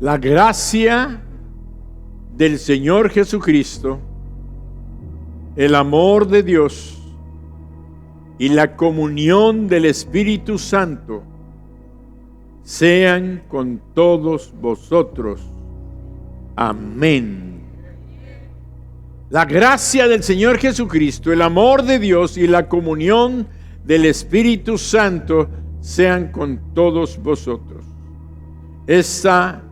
La gracia del Señor Jesucristo, el amor de Dios y la comunión del Espíritu Santo sean con todos vosotros. Amén. La gracia del Señor Jesucristo, el amor de Dios y la comunión del Espíritu Santo sean con todos vosotros. Esta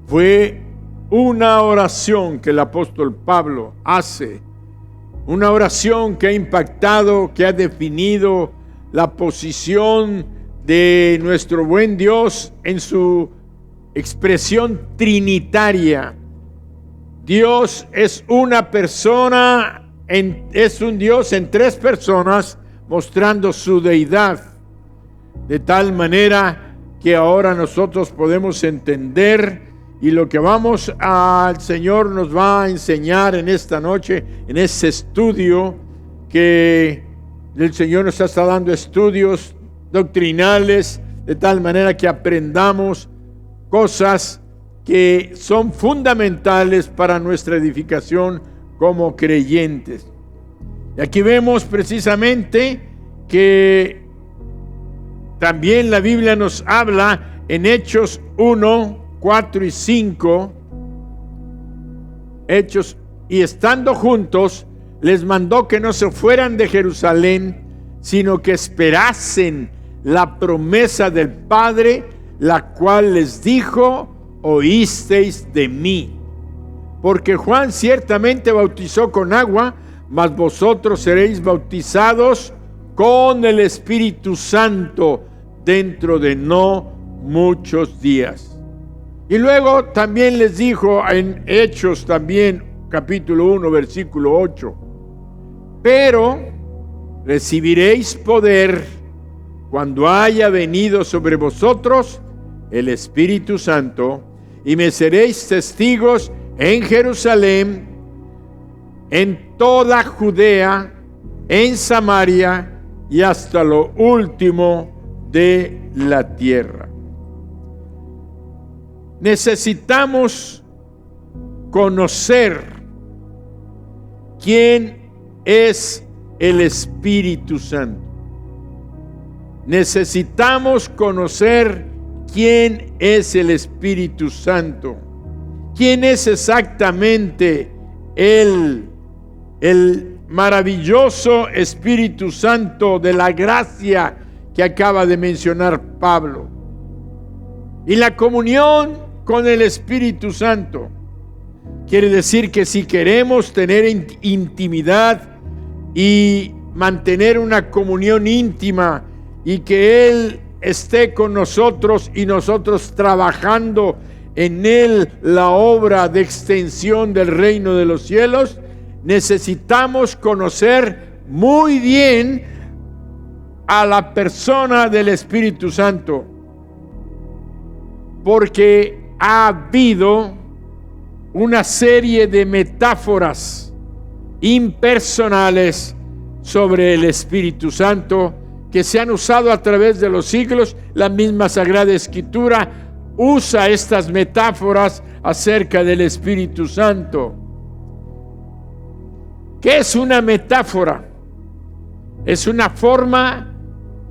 fue una oración que el apóstol Pablo hace, una oración que ha impactado, que ha definido la posición de nuestro buen Dios en su expresión trinitaria. Dios es una persona, es un Dios en tres personas, mostrando su deidad, de tal manera que ahora nosotros podemos entender, y lo que al Señor nos va a enseñar en esta noche, en este estudio, que el Señor nos está dando estudios doctrinales, de tal manera que aprendamos cosas que son fundamentales para nuestra edificación como creyentes. Y aquí vemos precisamente que también la Biblia nos habla en Hechos 1, 4 y 5, Hechos, y estando juntos, les mandó que no se fueran de Jerusalén, sino que esperasen la promesa del Padre, la cual les dijo: oísteis de mí. Porque Juan ciertamente bautizó con agua, mas vosotros seréis bautizados con el Espíritu Santo dentro de no muchos días. Y luego también les dijo en Hechos también, capítulo 1, versículo 8: pero recibiréis poder cuando haya venido sobre vosotros el Espíritu Santo, y me seréis testigos en Jerusalén, en toda Judea, en Samaria y hasta lo último de la tierra. Necesitamos conocer quién es el Espíritu Santo. Necesitamos conocer quién es el Espíritu Santo. ¿Quién es exactamente el maravilloso Espíritu Santo de la gracia que acaba de mencionar Pablo? Y la comunión con el Espíritu Santo quiere decir que si queremos tener intimidad y mantener una comunión íntima, y que Él esté con nosotros y nosotros trabajando en Él la obra de extensión del reino de los cielos, necesitamos conocer muy bien a la persona del Espíritu Santo, porque ha habido una serie de metáforas impersonales sobre el Espíritu Santo que se han usado a través de los siglos. La misma Sagrada Escritura usa estas metáforas acerca del Espíritu Santo. ¿Qué es una metáfora? Es una forma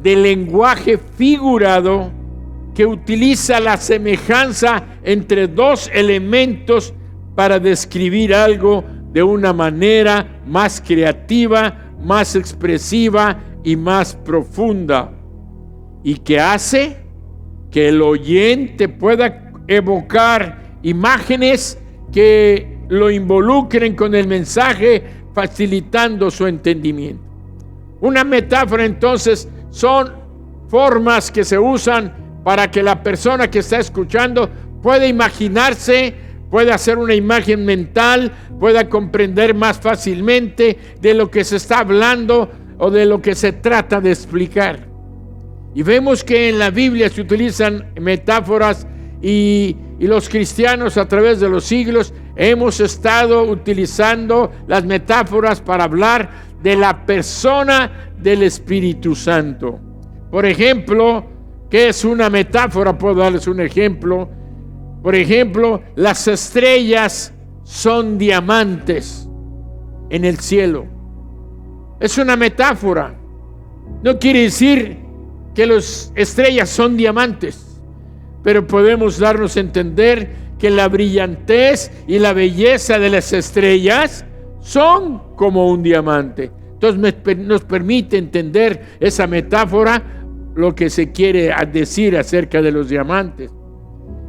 de lenguaje figurado que utiliza la semejanza entre dos elementos para describir algo de una manera más creativa, más expresiva y más profunda, y que hace que el oyente pueda evocar imágenes que lo involucren con el mensaje, facilitando su entendimiento. Una metáfora, entonces, son formas que se usan para que la persona que está escuchando pueda imaginarse, pueda hacer una imagen mental, pueda comprender más fácilmente de lo que se está hablando o de lo que se trata de explicar. Y vemos que en la Biblia se utilizan metáforas, y los cristianos a través de los siglos hemos estado utilizando las metáforas para hablar de la persona del Espíritu Santo. Por ejemplo, ¿qué es una metáfora? Puedo darles un ejemplo. Por ejemplo, las estrellas son diamantes en el cielo. Es una metáfora. No quiere decir que las estrellas son diamantes, pero podemos darnos a entender que la brillantez y la belleza de las estrellas son como un diamante. Entonces nos permite entender esa metáfora, lo que se quiere decir acerca de los diamantes.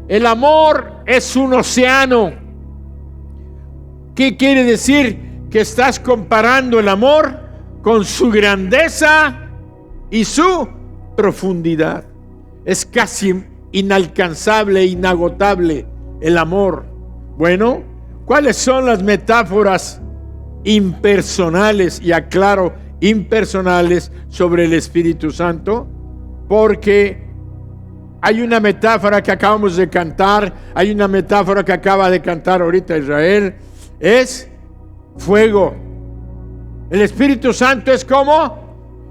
El amor es un océano. ¿Qué quiere decir? Que estás comparando el amor con su grandeza y su profundidad. Es casi inalcanzable, inagotable el amor. Bueno, ¿cuáles son las metáforas impersonales, y aclaro, impersonales, sobre el Espíritu Santo? Porque hay una metáfora que acabamos de cantar, hay una metáfora que acaba de cantar ahorita Israel, es fuego. El Espíritu Santo es como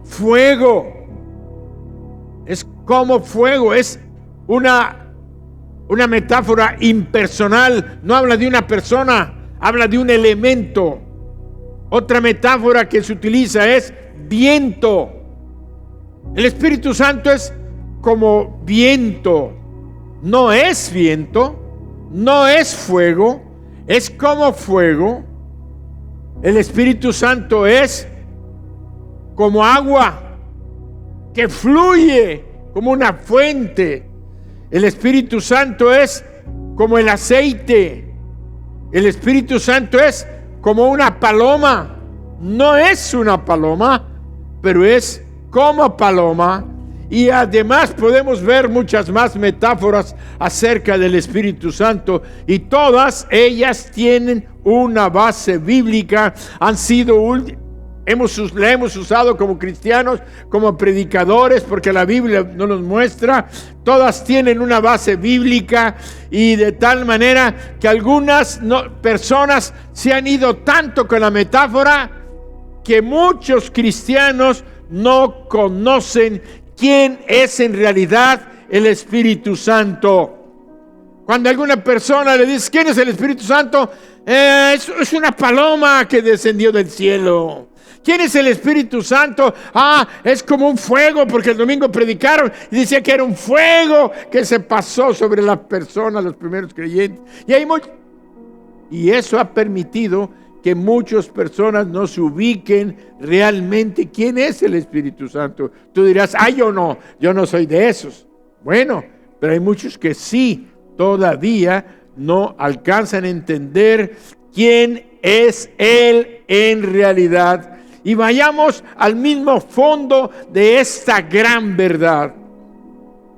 fuego. Es como fuego, es una metáfora impersonal. No habla de una persona, habla de un elemento. Otra metáfora que se utiliza es viento. El Espíritu Santo es como viento. No es viento, no es fuego, es como fuego. El Espíritu Santo es como agua que fluye como una fuente. El Espíritu Santo es como el aceite. El Espíritu Santo es como una paloma. No es una paloma, pero es como paloma. Y además podemos ver muchas más metáforas acerca del Espíritu Santo, y todas ellas tienen una base bíblica. La hemos usado como cristianos, como predicadores, porque la Biblia nos los muestra. Todas tienen una base bíblica, y de tal manera que algunas personas se han ido tanto con la metáfora que muchos cristianos no conocen quién es en realidad el Espíritu Santo. Cuando alguna persona le dice ¿quién es el Espíritu Santo? Es una paloma que descendió del cielo. ¿Quién es el Espíritu Santo? Es como un fuego, porque el domingo predicaron y decía que era un fuego que se pasó sobre las personas, los primeros creyentes. Y eso ha permitido que muchas personas no se ubiquen realmente quién es el Espíritu Santo. Tú dirás, yo no soy de esos. Bueno, pero hay muchos que sí, todavía no alcanzan a entender quién es Él en realidad. Y vayamos al mismo fondo de esta gran verdad.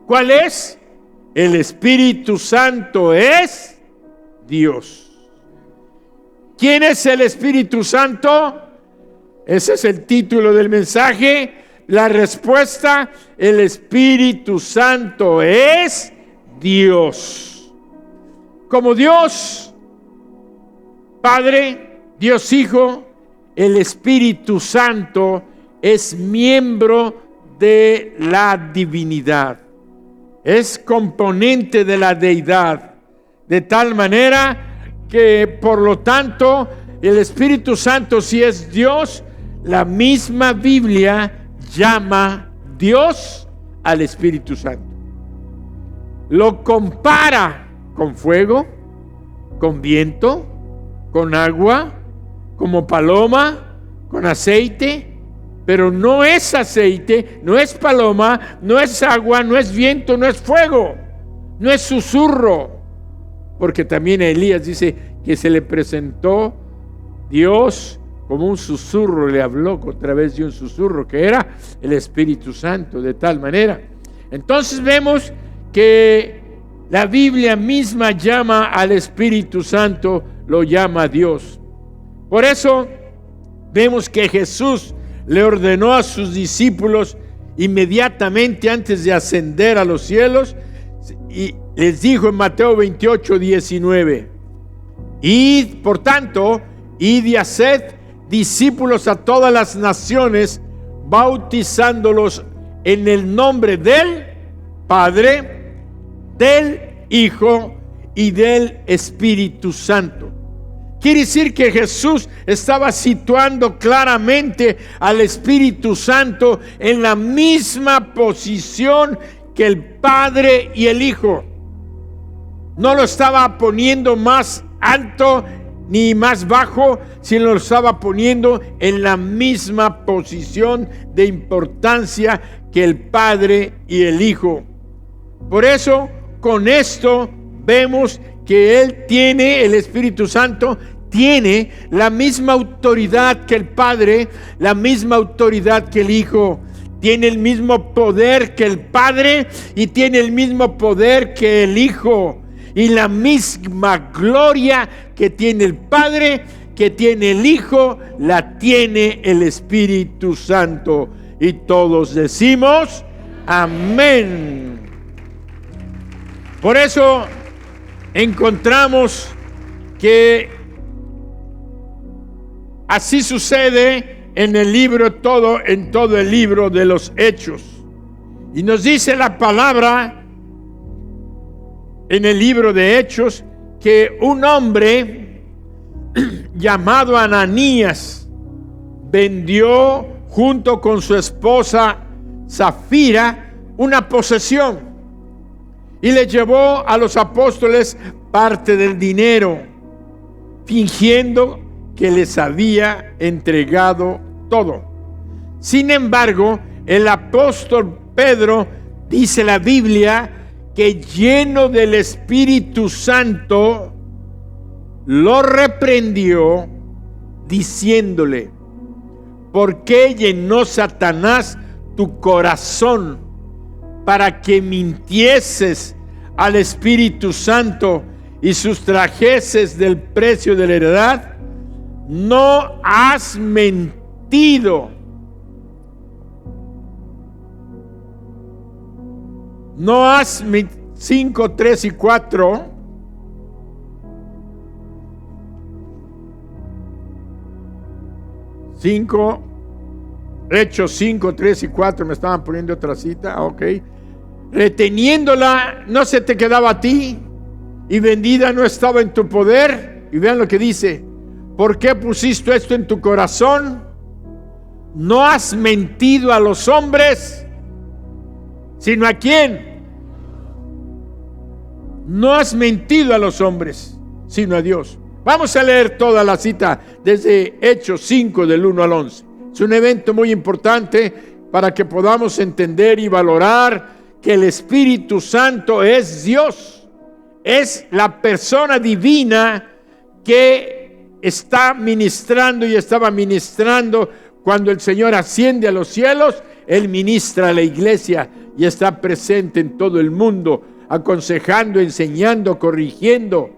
¿Cuál es? El Espíritu Santo es Dios. ¿Quién es el Espíritu Santo? Ese es el título del mensaje. La respuesta: el Espíritu Santo es Dios. Como Dios Padre, Dios Hijo, el Espíritu Santo es miembro de la divinidad. Es componente de la deidad. De tal manera que, por lo tanto, el Espíritu Santo, si es Dios, la misma Biblia llama Dios al Espíritu Santo. Lo compara con fuego, con viento, con agua, como paloma, con aceite, pero no es aceite, no es paloma, no es agua, no es viento, no es fuego, no es susurro. Porque también a Elías dice que se le presentó Dios como un susurro, le habló a través de un susurro que era el Espíritu Santo, de tal manera. Entonces vemos que la Biblia misma llama al Espíritu Santo, lo llama Dios. Por eso vemos que Jesús le ordenó a sus discípulos inmediatamente antes de ascender a los cielos, y les dijo en Mateo 28:19: id, por tanto, id y haced discípulos a todas las naciones, bautizándolos en el nombre del Padre, del Hijo y del Espíritu Santo. Quiere decir que Jesús estaba situando claramente al Espíritu Santo en la misma posición que el Padre y el Hijo. No lo estaba poniendo más alto ni más bajo, sino lo estaba poniendo en la misma posición de importancia que el Padre y el Hijo. Por eso, con esto vemos que Él tiene, el Espíritu Santo, tiene la misma autoridad que el Padre, la misma autoridad que el Hijo. Tiene el mismo poder que el Padre y tiene el mismo poder que el Hijo. Y la misma gloria que tiene el Padre, que tiene el Hijo, la tiene el Espíritu Santo. Y todos decimos amén. Por eso encontramos que así sucede en el libro en todo el libro de los Hechos. Y nos dice la palabra en el libro de Hechos que un hombre llamado Ananías vendió junto con su esposa Safira una posesión y le llevó a los apóstoles parte del dinero, fingiendo que les había entregado todo. Sin embargo, el apóstol Pedro, dice la Biblia, que lleno del Espíritu Santo, lo reprendió diciéndole: ¿por qué llenó Satanás tu corazón para que mintieses al Espíritu Santo y sustrajeses del precio de la heredad? No has mentido. No has 5, 3 y 4. Hechos 5, 3 y 4. Me estaban poniendo otra cita. Ok. Reteniéndola, no se te quedaba a ti, y vendida no estaba en tu poder. Y vean lo que dice: ¿por qué pusiste esto en tu corazón? No has mentido a los hombres, sino ¿a quién? No has mentido a los hombres, sino a Dios. Vamos a leer toda la cita desde Hechos 5 del 1 al 11. Es un evento muy importante para que podamos entender y valorar que el Espíritu Santo es Dios. Es la persona divina que está ministrando y estaba ministrando cuando el Señor asciende a los cielos. Él ministra a la iglesia y está presente en todo el mundo, aconsejando, enseñando, corrigiendo.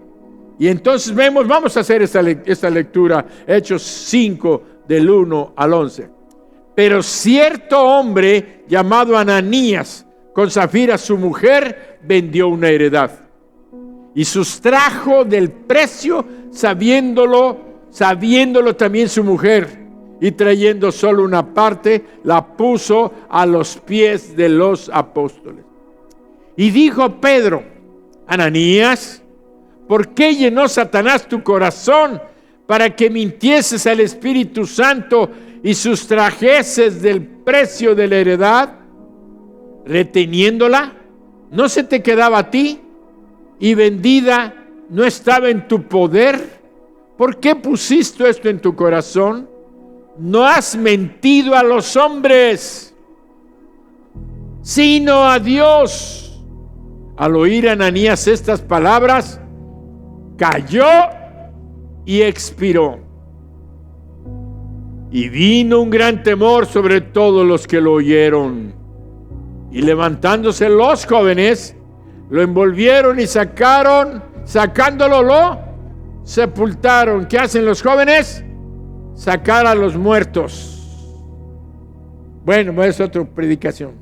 Y entonces vamos a hacer esta lectura, Hechos 5 del 1 al 11. Pero cierto hombre llamado Ananías, con Safira su mujer, vendió una heredad y sustrajo del precio, sabiéndolo también su mujer, y trayendo solo una parte, la puso a los pies de los apóstoles. Y dijo Pedro: Ananías, ¿por qué llenó Satanás tu corazón para que mintieses al Espíritu Santo y sustrajeses del precio de la heredad? Reteniéndola, ¿no se te quedaba a ti? Y vendida, ¿no estaba en tu poder? ¿Por qué pusiste esto en tu corazón? No has mentido a los hombres, sino a Dios. Al oír Ananías estas palabras, cayó y expiró. Y vino un gran temor sobre todos los que lo oyeron. Y levantándose los jóvenes, lo envolvieron y sacándolo, lo sepultaron. ¿Qué hacen los jóvenes? Sacar a los muertos. Bueno, es otra predicación.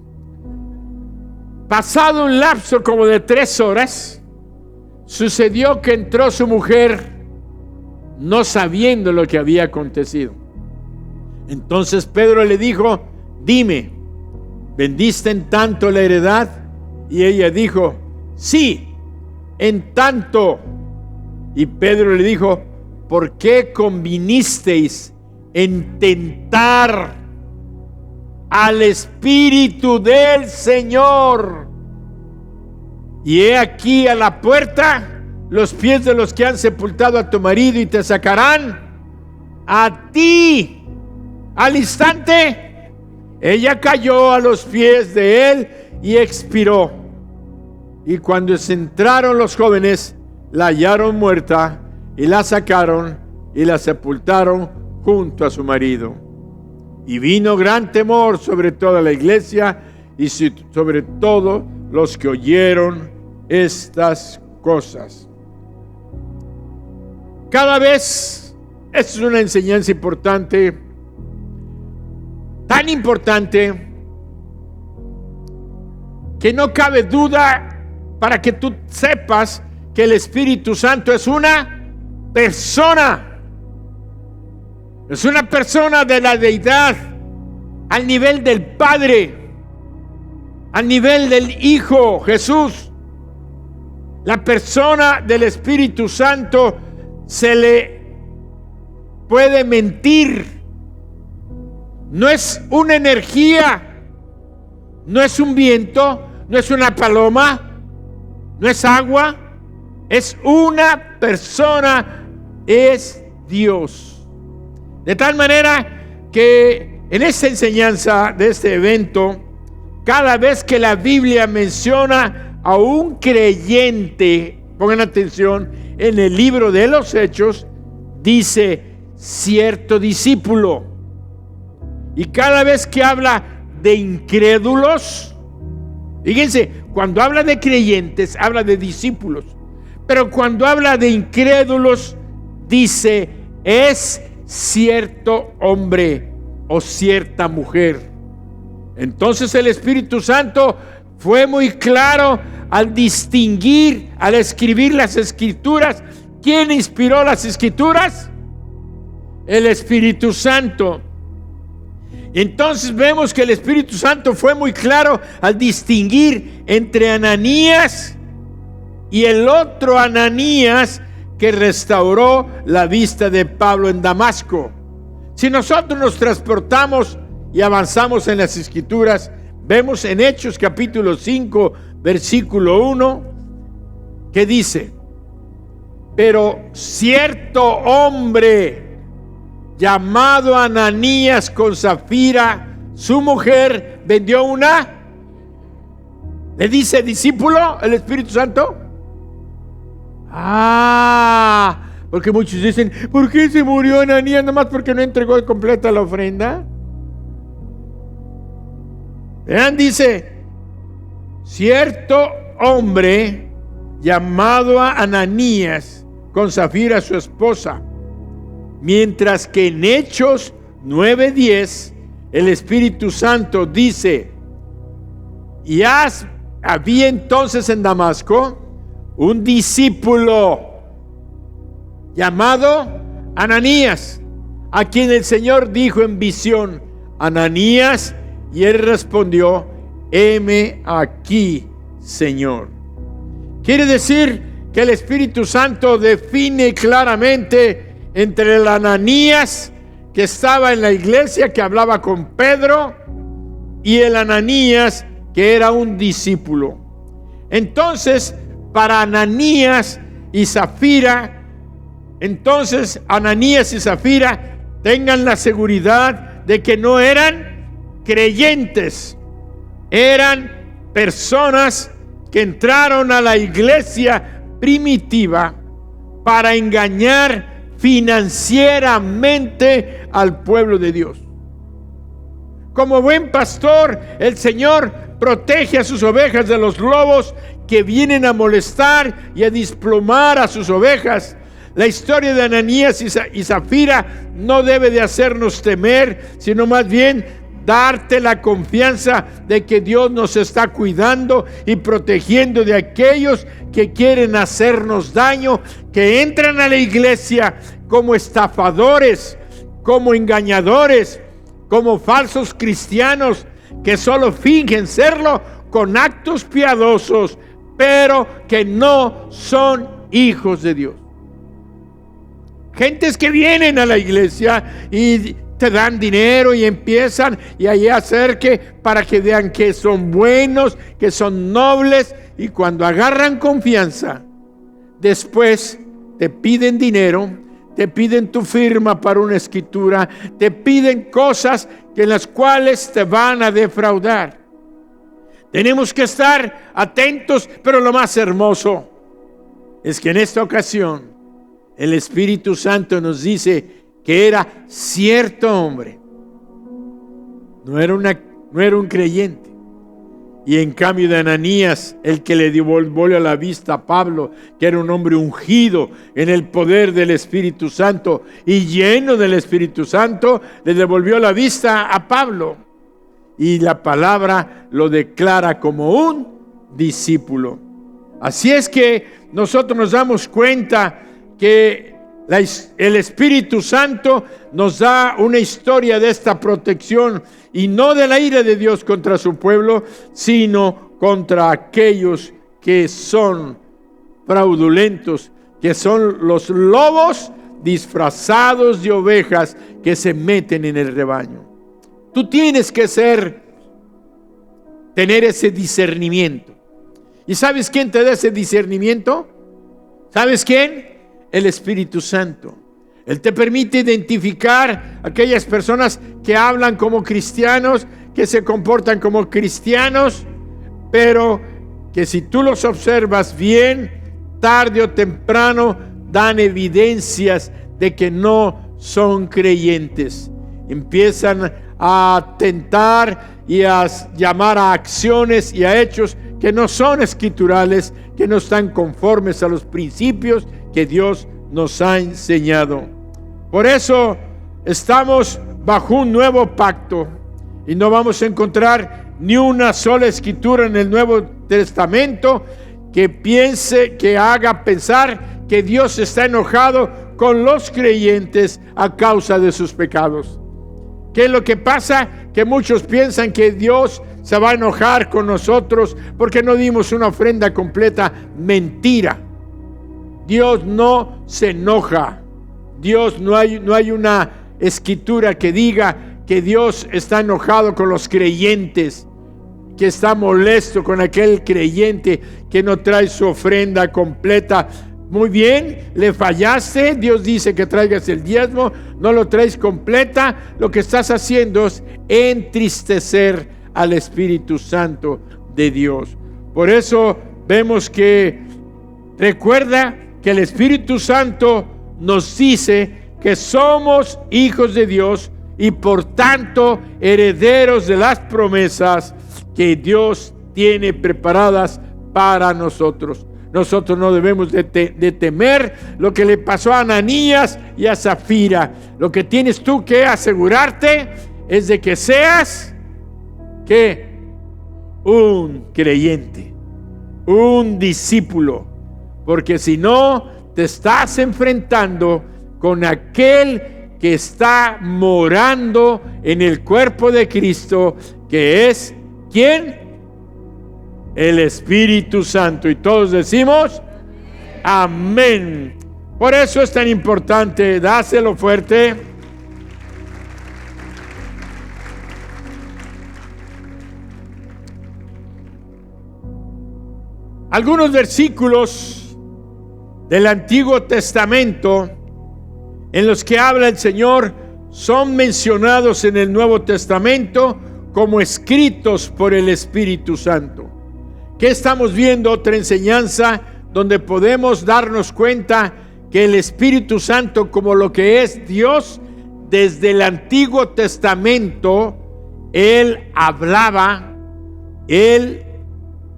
Pasado un lapso como de 3 horas, sucedió que entró su mujer, no sabiendo lo que había acontecido. Entonces Pedro le dijo: dime, ¿vendiste en tanto la heredad? Y ella dijo: sí, en tanto. Y Pedro le dijo: ¿por qué convinisteis en tentar al Espíritu del Señor? Y he aquí a la puerta los pies de los que han sepultado a tu marido, y te sacarán a ti. Al instante, ella cayó a los pies de él y expiró. Y cuando se entraron los jóvenes, la hallaron muerta, y la sacaron y la sepultaron junto a su marido. Y vino gran temor sobre toda la iglesia y sobre todos los que oyeron estas cosas. Cada vez, esto es una enseñanza importante, tan importante, que no cabe duda para que tú sepas que el Espíritu Santo es una persona. Es una persona de la deidad, al nivel del Padre, al nivel del Hijo Jesús. La persona del Espíritu Santo se le puede mentir. No es una energía, no es un viento, no es una paloma, no es agua, es una persona, es Dios. De tal manera que en esta enseñanza de este evento, cada vez que la Biblia menciona a un creyente, pongan atención, en el libro de los Hechos, dice cierto discípulo. Y cada vez que habla de incrédulos, fíjense, cuando habla de creyentes, habla de discípulos. Pero cuando habla de incrédulos, dice, es cierto hombre o cierta mujer. Entonces el Espíritu Santo fue muy claro al distinguir, al escribir las Escrituras. ¿Quién inspiró las Escrituras? El Espíritu Santo. Entonces vemos que el Espíritu Santo fue muy claro al distinguir entre Ananías y el otro Ananías que restauró la vista de Pablo en Damasco. Si nosotros nos transportamos y avanzamos en las Escrituras, vemos en Hechos capítulo 5, versículo 1, que dice: pero cierto hombre llamado Ananías, con Zafira, su mujer, vendió una, le dice discípulo, el Espíritu Santo. Porque muchos dicen, ¿por qué se murió Ananías? Nada más porque no entregó completa la ofrenda. Vean, dice, cierto hombre llamado a Ananías, con Zafira su esposa. Mientras que en Hechos 9:10 el Espíritu Santo dice: y había entonces en Damasco un discípulo llamado Ananías, a quien el Señor dijo en visión: Ananías. Y él respondió: heme aquí, Señor. Quiere decir que el Espíritu Santo define claramente entre el Ananías que estaba en la iglesia, que hablaba con Pedro, y el Ananías que era un discípulo. Entonces, para Ananías y Zafira, tengan la seguridad de que no eran creyentes, eran personas que entraron a la iglesia primitiva para engañar financieramente al pueblo de Dios. Como buen pastor, el Señor protege a sus ovejas de los lobos que vienen a molestar y a desplomar a sus ovejas. La historia de Ananías y Zafira no debe de hacernos temer, sino más bien darte la confianza de que Dios nos está cuidando y protegiendo de aquellos que quieren hacernos daño, que entran a la iglesia como estafadores, como engañadores, como falsos cristianos que solo fingen serlo con actos piadosos, pero que no son hijos de Dios. Gentes que vienen a la iglesia y te dan dinero y empiezan y ahí hacer para que vean que son buenos, que son nobles, y cuando agarran confianza, después te piden dinero, te piden tu firma para una escritura, te piden cosas en las cuales te van a defraudar. Tenemos que estar atentos, pero lo más hermoso es que en esta ocasión el Espíritu Santo nos dice que era cierto hombre, no era un creyente. Y en cambio de Ananías, el que le devolvió la vista a Pablo, que era un hombre ungido en el poder del Espíritu Santo y lleno del Espíritu Santo, le devolvió la vista a Pablo. Y la palabra lo declara como un discípulo. Así es que nosotros nos damos cuenta que el Espíritu Santo nos da una historia de esta protección, y no de la ira de Dios contra su pueblo, sino contra aquellos que son fraudulentos, que son los lobos disfrazados de ovejas que se meten en el rebaño. Tú tienes que tener ese discernimiento. ¿Y sabes quién te da ese discernimiento? ¿Sabes quién? El Espíritu Santo. Él te permite identificar aquellas personas que hablan como cristianos, que se comportan como cristianos, pero que si tú los observas bien, tarde o temprano dan evidencias de que no son creyentes. Empiezan a tentar y a llamar a acciones y a hechos que no son escriturales, que no están conformes a los principios que Dios nos ha enseñado. Por eso estamos bajo un nuevo pacto y no vamos a encontrar ni una sola escritura en el Nuevo Testamento que haga pensar que Dios está enojado con los creyentes a causa de sus pecados. ¿Qué es lo que pasa? Que muchos piensan que Dios se va a enojar con nosotros porque no dimos una ofrenda completa. Mentira. Dios no se enoja. Dios no hay una escritura que diga que Dios está enojado con los creyentes, que está molesto con aquel creyente que no trae su ofrenda completa. Muy bien, le fallaste. Dios dice que traigas el diezmo, no lo traes completa. Lo que estás haciendo es entristecer al Espíritu Santo de Dios. Por eso vemos que recuerda que el Espíritu Santo nos dice que somos hijos de Dios y por tanto herederos de las promesas que Dios tiene preparadas para nosotros. Nosotros no debemos de temer lo que le pasó a Ananías y a Zafira. Lo que tienes tú que asegurarte es de que seas un creyente, un discípulo, porque si no te estás enfrentando con aquel que está morando en el cuerpo de Cristo, que es ¿quién? El Espíritu Santo. Y todos decimos amén. Por eso es tan importante, dáselo fuerte. Algunos versículos del Antiguo Testamento en los que habla el Señor son mencionados en el Nuevo Testamento como escritos por el Espíritu Santo. ¿Qué estamos viendo? Otra enseñanza donde podemos darnos cuenta que el Espíritu Santo, como lo que es Dios, desde el Antiguo Testamento, Él hablaba, Él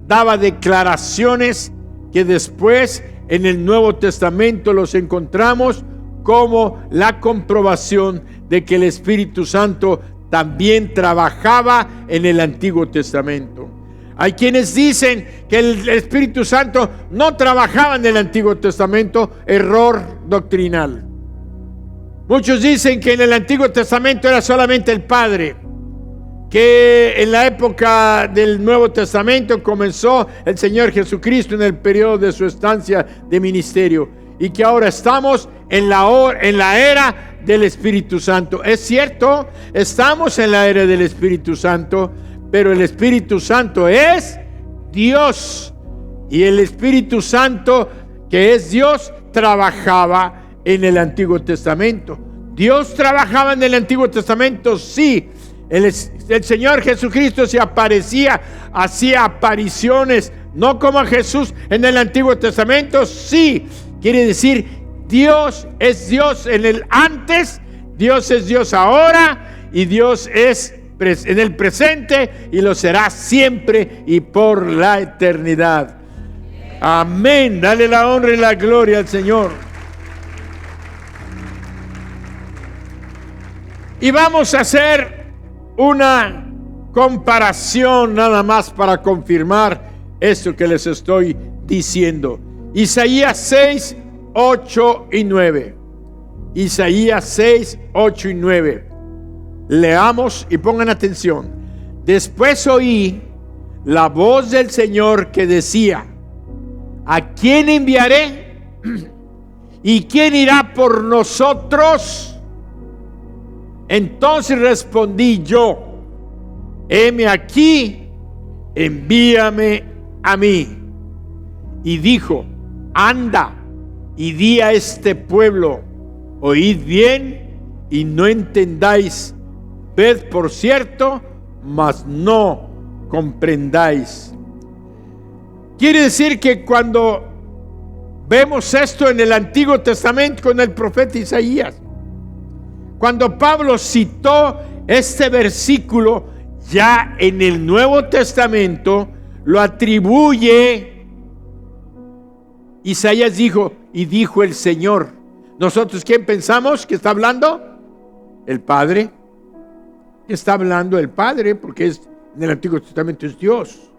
daba declaraciones que después en el Nuevo Testamento los encontramos como la comprobación de que el Espíritu Santo también trabajaba en el Antiguo Testamento. Hay quienes dicen que el Espíritu Santo no trabajaba en el Antiguo Testamento. Error doctrinal. Muchos dicen que en el Antiguo Testamento era solamente el Padre, que en la época del Nuevo Testamento comenzó el Señor Jesucristo en el periodo de su estancia de ministerio, y que ahora estamos en la era del Espíritu Santo. Es cierto, estamos en la era del Espíritu Santo, pero el Espíritu Santo es Dios, y el Espíritu Santo, que es Dios, trabajaba en el Antiguo Testamento. Dios trabajaba en el Antiguo Testamento, sí. El Señor Jesucristo se aparecía, hacía apariciones, no como a Jesús en el Antiguo Testamento, sí. Quiere decir, Dios es Dios en el antes, Dios es Dios ahora, y Dios es en el presente, y lo será siempre y por la eternidad. Amén. Dale la honra y la gloria al Señor. Y vamos a hacer una comparación nada más para confirmar esto que les estoy diciendo. Isaías 6, 8 y 9. Isaías 6, 8 y 9. Leamos y pongan atención. Después oí la voz del Señor que decía: ¿a quién enviaré? ¿Y quién irá por nosotros? Entonces respondí yo: heme aquí, envíame a mí. Y dijo: anda y di a este pueblo, oíd bien y no entendáis, ved por cierto, mas no comprendáis. Quiere decir que cuando vemos esto en el Antiguo Testamento con el profeta Isaías, cuando Pablo citó este versículo, ya en el Nuevo Testamento lo atribuye. Isaías dijo: y dijo el Señor. ¿Nosotros quién pensamos que está hablando? El Padre. Está hablando el Padre, porque en el Antiguo Testamento es Dios.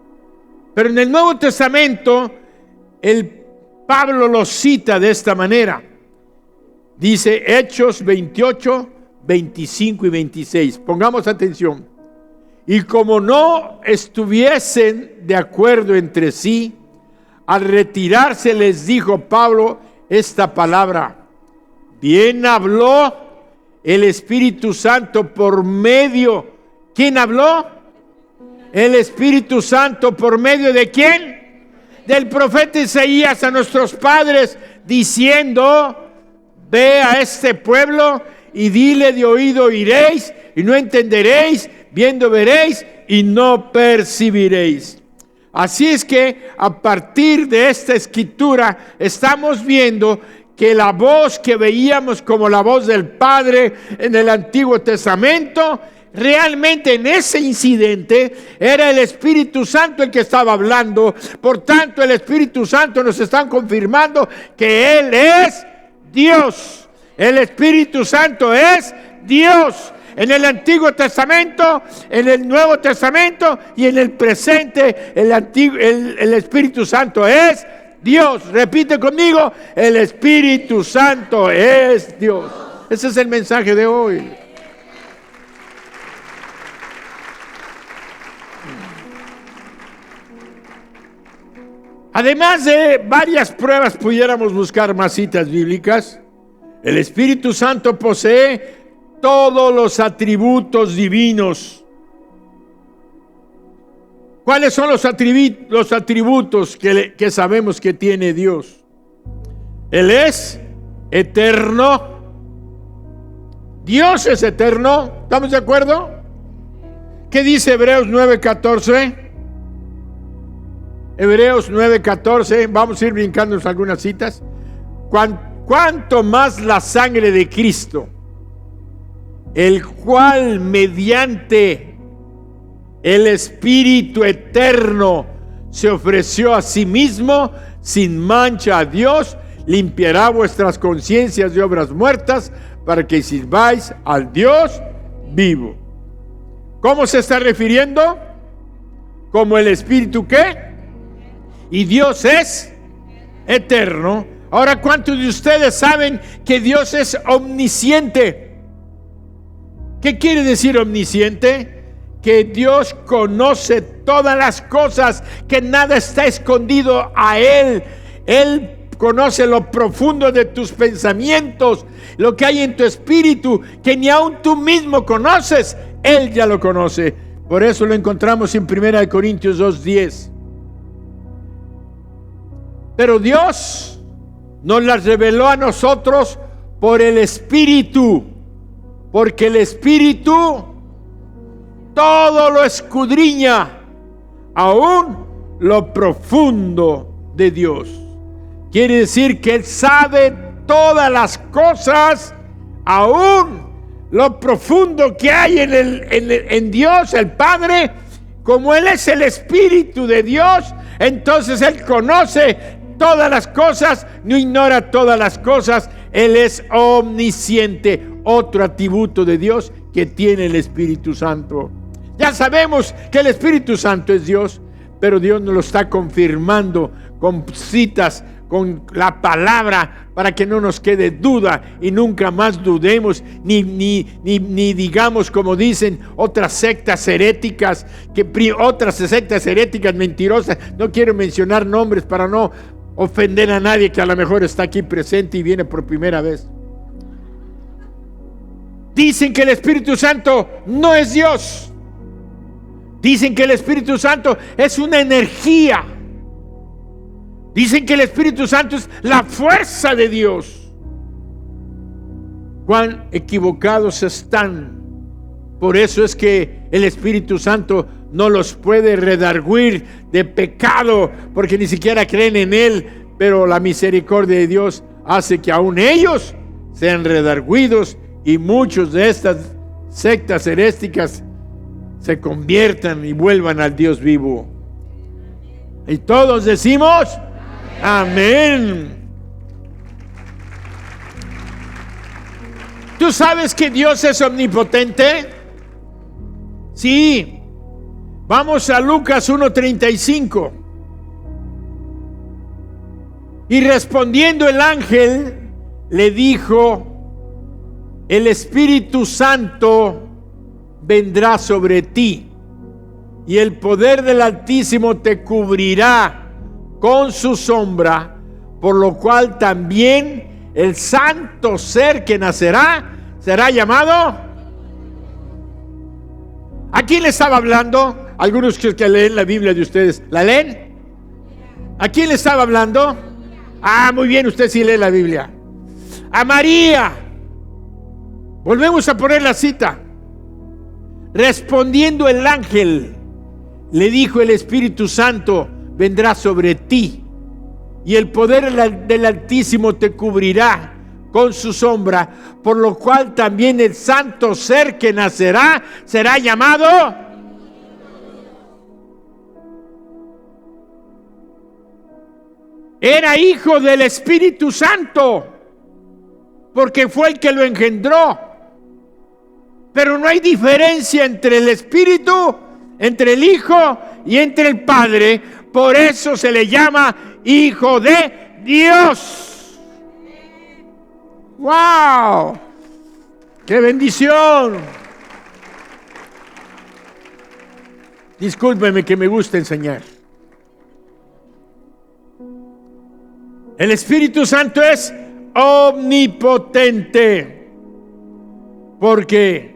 Pero en el Nuevo Testamento, Pablo lo cita de esta manera. Dice Hechos 28, 25 y 26. Pongamos atención. Y como no estuviesen de acuerdo entre sí, al retirarse les dijo Pablo esta palabra: bien habló el Espíritu Santo por medio. ¿Quién habló? El Espíritu Santo por medio de ¿quién? Del profeta Isaías a nuestros padres, diciendo: ve a este pueblo y dile de oído oiréis y no entenderéis, viendo veréis y no percibiréis. Así es que a partir de esta escritura estamos viendo que la voz que veíamos como la voz del Padre en el Antiguo Testamento, realmente en ese incidente era el Espíritu Santo el que estaba hablando. Por tanto, el Espíritu Santo nos está confirmando que Él es Dios. El Espíritu Santo es Dios. En el Antiguo Testamento, en el Nuevo Testamento y en el presente, el Espíritu Santo es Dios. Repite conmigo: el Espíritu Santo es Dios. Ese es el mensaje de hoy. Además de varias pruebas, pudiéramos buscar más citas bíblicas. El Espíritu Santo posee todos los atributos divinos. ¿Cuáles son los atributos que sabemos que tiene Dios? Él es eterno. Dios es eterno. ¿Estamos de acuerdo? ¿Qué dice Hebreos 9:14? Hebreos 9:14. Vamos a ir brincándonos algunas citas. Cuanto más la sangre de Cristo, el cual mediante el Espíritu eterno se ofreció a sí mismo sin mancha a Dios, limpiará vuestras conciencias de obras muertas para que sirváis al Dios vivo. ¿Cómo se está refiriendo? Como el Espíritu ¿qué? Y Dios es eterno. Ahora, ¿cuántos de ustedes saben que Dios es omnisciente? ¿Qué quiere decir omnisciente? que Dios conoce todas las cosas, que nada está escondido a Él. Él conoce lo profundo de tus pensamientos, lo que hay en tu espíritu, que ni aun tú mismo conoces. Él ya lo conoce. Por eso lo encontramos en 1 Corintios 2:10. Pero Dios nos las reveló a nosotros por el Espíritu, porque el Espíritu todo lo escudriña, aún lo profundo de Dios. Quiere decir que Él sabe todas las cosas, aún lo profundo que hay en Dios, el Padre. Como Él es el Espíritu de Dios, entonces Él conoce todas las cosas, no ignora todas las cosas. Él es omnisciente, otro atributo de Dios que tiene el Espíritu Santo. Ya sabemos que el Espíritu Santo es Dios, pero Dios nos lo está confirmando con citas, con la palabra, para que no nos quede duda y nunca más dudemos, ni digamos como dicen otras sectas heréticas, otras sectas heréticas mentirosas. No quiero mencionar nombres para no ofender a nadie que a lo mejor está aquí presente y viene por primera vez. Dicen que el Espíritu Santo no es Dios. Dicen que el Espíritu Santo es una energía. Dicen que el Espíritu Santo es la fuerza de Dios. Cuán equivocados están. Por eso es que el Espíritu Santo no los puede redarguir de pecado, porque ni siquiera creen en Él. Pero la misericordia de Dios hace que aún ellos sean redarguidos, y muchos de estas sectas heréticas se conviertan y vuelvan al Dios vivo. Y todos decimos amén. ¿Tú sabes que Dios es omnipotente? Sí. Vamos a Lucas 1:35. Y respondiendo el ángel le dijo: el Espíritu Santo vendrá sobre ti, y el poder del Altísimo te cubrirá con su sombra, por lo cual también el santo ser que nacerá será llamado. ¿A quién le estaba hablando? Algunos que leen la Biblia de ustedes, ¿la leen? ¿A quién le estaba hablando? Ah, muy bien, usted sí lee la Biblia. A María. Volvemos a poner la cita. Respondiendo el ángel, le dijo: el Espíritu Santo vendrá sobre ti, y el poder del Altísimo te cubrirá con su sombra, por lo cual también el santo ser que nacerá será llamado. Era hijo del Espíritu Santo, porque fue el que lo engendró. Pero no hay diferencia entre el Espíritu, entre el Hijo y entre el Padre. Por eso se le llama Hijo de Dios. ¡Wow! ¡Qué bendición! Discúlpeme que me gusta enseñar. El Espíritu Santo es omnipotente, porque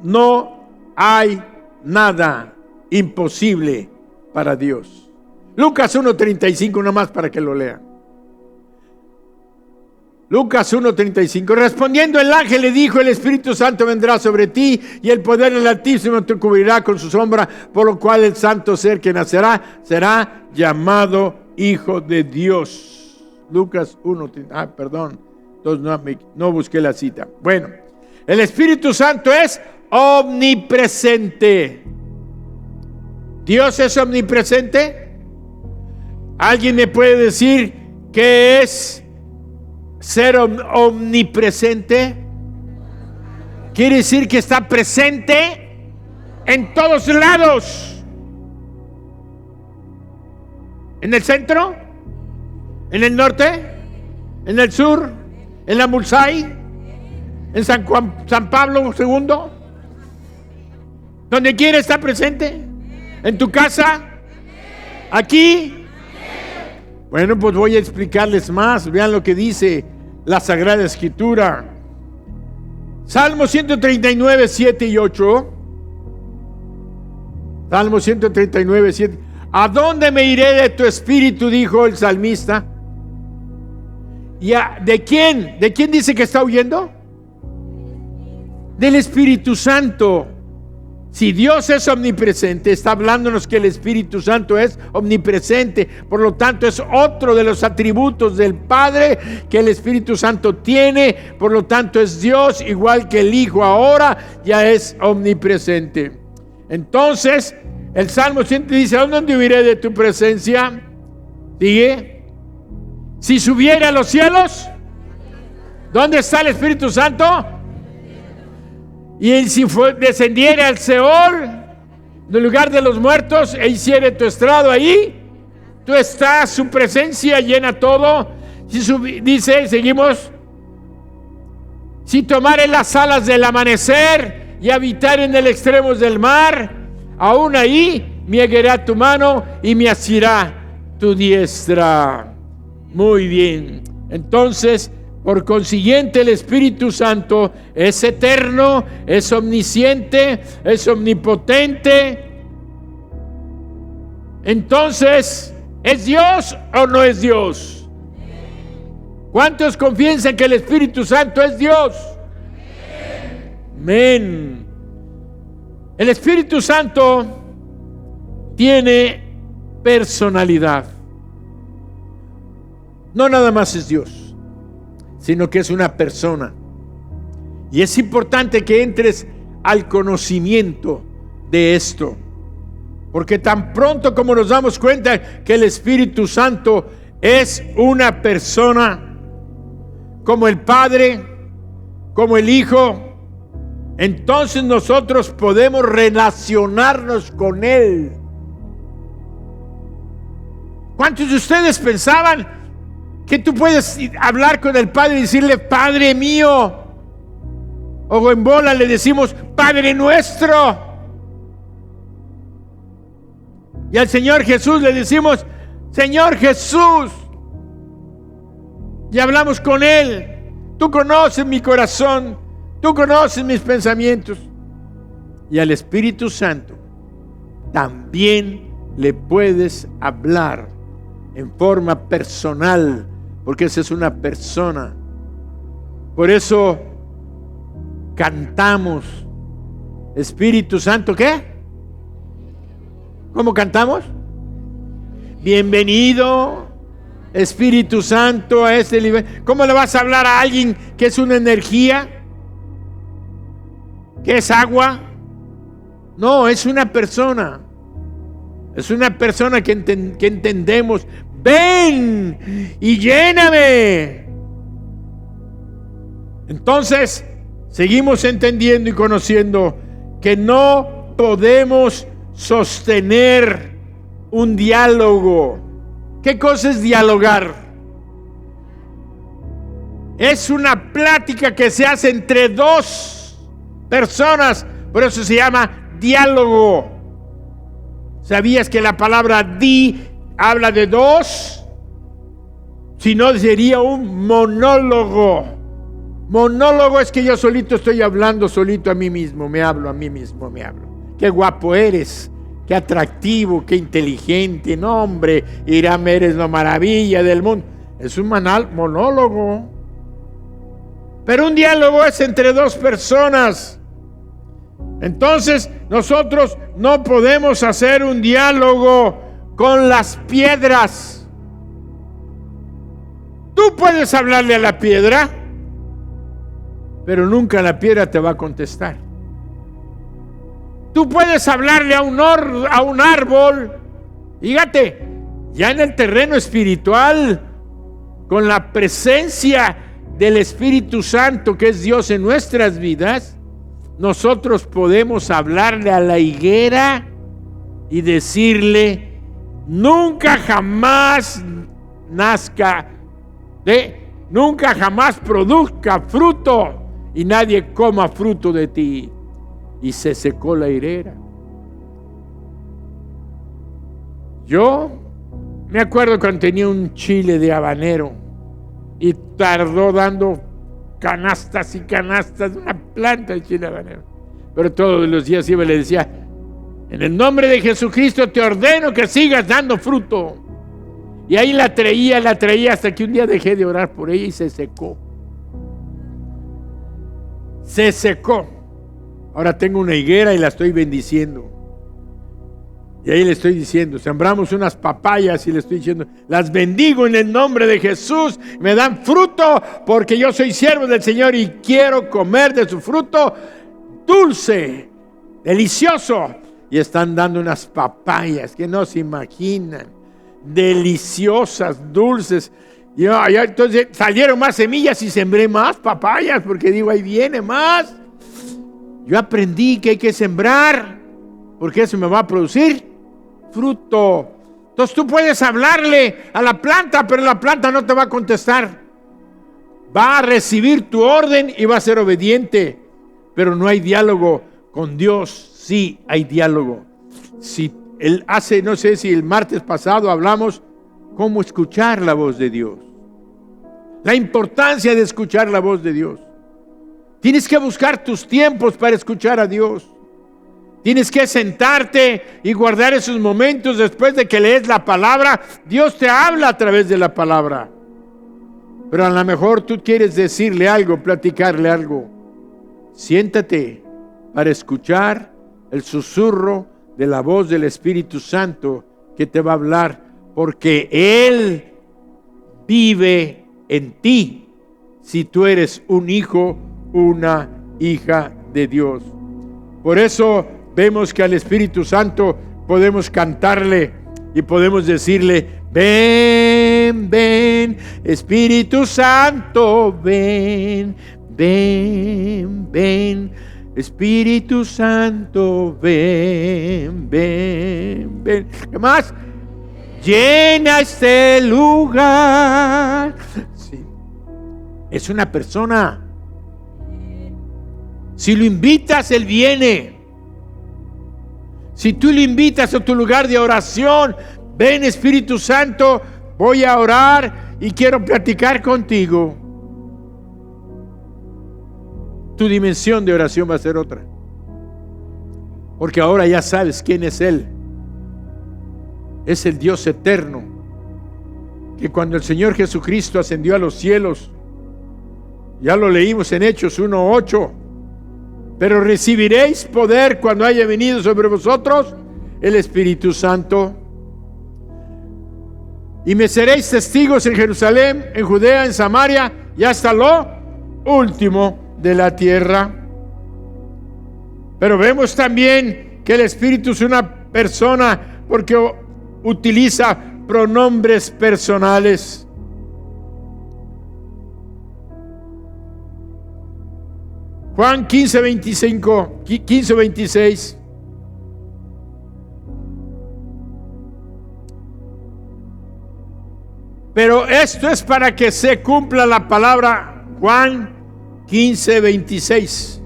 no hay nada imposible para Dios. Lucas 1:35, nomás para que lo lean. Lucas 1:35. Respondiendo el ángel le dijo: el Espíritu Santo vendrá sobre ti, y el poder del Altísimo te cubrirá con su sombra, por lo cual el santo ser que nacerá será llamado Hijo de Dios. Lucas 1. Perdón. Entonces no busqué la cita. Bueno, el Espíritu Santo es omnipresente. ¿Dios es omnipresente? ¿Alguien me puede decir qué es ser omnipresente? Quiere decir que está presente en todos lados. ¿En el centro? ¿En el norte? ¿En el sur? ¿En la Mulsay? ¿En San Pablo II? ¿Donde quiera está presente? ¿En tu casa? ¿Aquí? Bueno, pues voy a explicarles más. Vean lo que dice la Sagrada Escritura. Salmo 139, 7 y 8. Salmo 139, 7. ¿A dónde me iré de tu espíritu?, dijo el salmista. ¿De quién? ¿De quién dice que está huyendo? Del Espíritu Santo. Si Dios es omnipresente, está hablándonos que el Espíritu Santo es omnipresente. Por lo tanto, es otro de los atributos del Padre que el Espíritu Santo tiene. Por lo tanto, es Dios, igual que el Hijo ahora ya es omnipresente. Entonces, el Salmo 100 dice: ¿a dónde huiré de tu presencia? Sigue. Si subiera a los cielos, ¿dónde está el Espíritu Santo? Y si descendiera al Seol, del lugar de los muertos, e hiciere tu estrado ahí, tú estás, su presencia llena todo. Dice, seguimos: si tomare las alas del amanecer y habitar en el extremo del mar, aún ahí me aguará tu mano y me asirá tu diestra. Muy bien. Entonces, por consiguiente, el Espíritu Santo es eterno, es omnisciente, es omnipotente. Entonces, ¿es Dios o no es Dios? ¿Cuántos confiesan que el Espíritu Santo es Dios? Amén. El Espíritu Santo tiene personalidad. No nada más es Dios, sino que es una persona. Y es importante que entres al conocimiento de esto, porque tan pronto como nos damos cuenta que el Espíritu Santo es una persona, como el Padre, como el Hijo, entonces nosotros podemos relacionarnos con Él. ¿Cuántos de ustedes pensaban que tú puedes hablar con el Padre y decirle: Padre mío? O en bola le decimos: Padre nuestro. Y al Señor Jesús le decimos: Señor Jesús. Y hablamos con Él. Tú conoces mi corazón, tú conoces mis pensamientos. Y al Espíritu Santo también le puedes hablar en forma personal, porque esa es una persona. Por eso cantamos: Espíritu Santo, ¿qué? ¿Cómo cantamos? Bienvenido, Espíritu Santo, a este nivel. ¿Cómo le vas a hablar a alguien que es una energía? ¿Que es agua? No, es una persona. Es una persona que entendemos. Ven y lléname. Entonces, seguimos entendiendo y conociendo que no podemos sostener un diálogo. ¿Qué cosa es dialogar? Es una plática que se hace entre dos personas, por eso se llama diálogo. ¿Sabías que la palabra di habla de dos? Si no, sería un monólogo. Monólogo es que yo solito estoy hablando solito a mí mismo, me hablo a mí mismo, me hablo. Qué guapo eres, qué atractivo, qué inteligente, no hombre, Irán, eres la maravilla del mundo. Es un monólogo. Pero un diálogo es entre dos personas. Entonces, nosotros no podemos hacer un diálogo con las piedras. Tú puedes hablarle a la piedra, pero nunca la piedra te va a contestar. Tú puedes hablarle a un árbol. Fíjate, ya en el terreno espiritual, con la presencia del Espíritu Santo, que es Dios en nuestras vidas, nosotros podemos hablarle a la higuera y decirle: nunca jamás nazca, nunca jamás produzca fruto y nadie coma fruto de ti. y se secó la higuera. Yo me acuerdo cuando tenía un chile de habanero y tardó dando canastas y canastas de una planta de chile habanero. Pero todos los días iba y le decía: en el nombre de Jesucristo te ordeno que sigas dando fruto. Y ahí la traía hasta que un día dejé de orar por ella y se secó. Se secó. Ahora tengo una higuera y la estoy bendiciendo. Y ahí le estoy diciendo, sembramos unas papayas y le estoy diciendo, las bendigo en el nombre de Jesús, me dan fruto porque yo soy siervo del Señor y quiero comer de su fruto dulce, delicioso. Y están dando unas papayas que no se imaginan, deliciosas, dulces. Y entonces salieron más semillas y sembré más papayas porque digo, ahí viene más. Yo aprendí que hay que sembrar porque eso me va a producir fruto. Entonces tú puedes hablarle a la planta, pero la planta no te va a contestar. Va a recibir tu orden y va a ser obediente, pero no hay diálogo con Dios. Sí hay diálogo. Si no sé si el martes pasado hablamos cómo escuchar la voz de Dios, la importancia de escuchar la voz de Dios. Tienes que buscar tus tiempos para escuchar a Dios. Tienes que sentarte y guardar esos momentos después de que lees la palabra. Dios te habla a través de la palabra. Pero a lo mejor tú quieres decirle algo, platicarle algo. Siéntate para escuchar el susurro de la voz del Espíritu Santo que te va a hablar, porque Él vive en ti si tú eres un hijo, una hija de Dios. Por eso vemos que al Espíritu Santo podemos cantarle y podemos decirle: ven, ven, Espíritu Santo, ven, ven, ven, Espíritu Santo, ven, ven, ven. ¿Qué más? Llena este lugar. Sí. Es una persona. Si lo invitas, Él viene. Si tú lo invitas a tu lugar de oración, ven Espíritu Santo, voy a orar y quiero platicar contigo. Tu dimensión de oración va a ser otra. Porque ahora ya sabes quién es Él. Es el Dios eterno, que cuando el Señor Jesucristo ascendió a los cielos, ya lo leímos en Hechos 1:8, pero recibiréis poder cuando haya venido sobre vosotros el Espíritu Santo, y me seréis testigos en Jerusalén, en Judea, en Samaria y hasta lo último de la tierra. Pero vemos también que el Espíritu es una persona porque utiliza pronombres personales. Juan 15:26. Pero esto es para que se cumpla la palabra. Juan 15:26.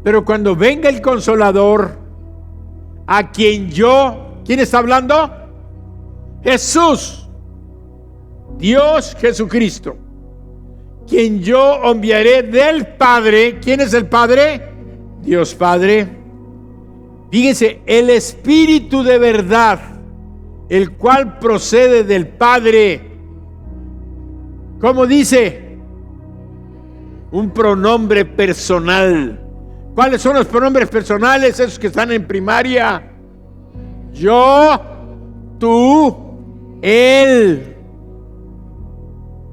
Pero cuando venga el Consolador, a quien ¿quién está hablando? Jesús, Dios Jesucristo, quien yo enviaré del Padre. ¿Quién es el Padre? Dios Padre. Fíjense, el Espíritu de verdad, el cual procede del Padre. ¿Cómo dice? Un pronombre personal. ¿Cuáles son los pronombres personales? Esos que están en primaria. Yo, tú, él.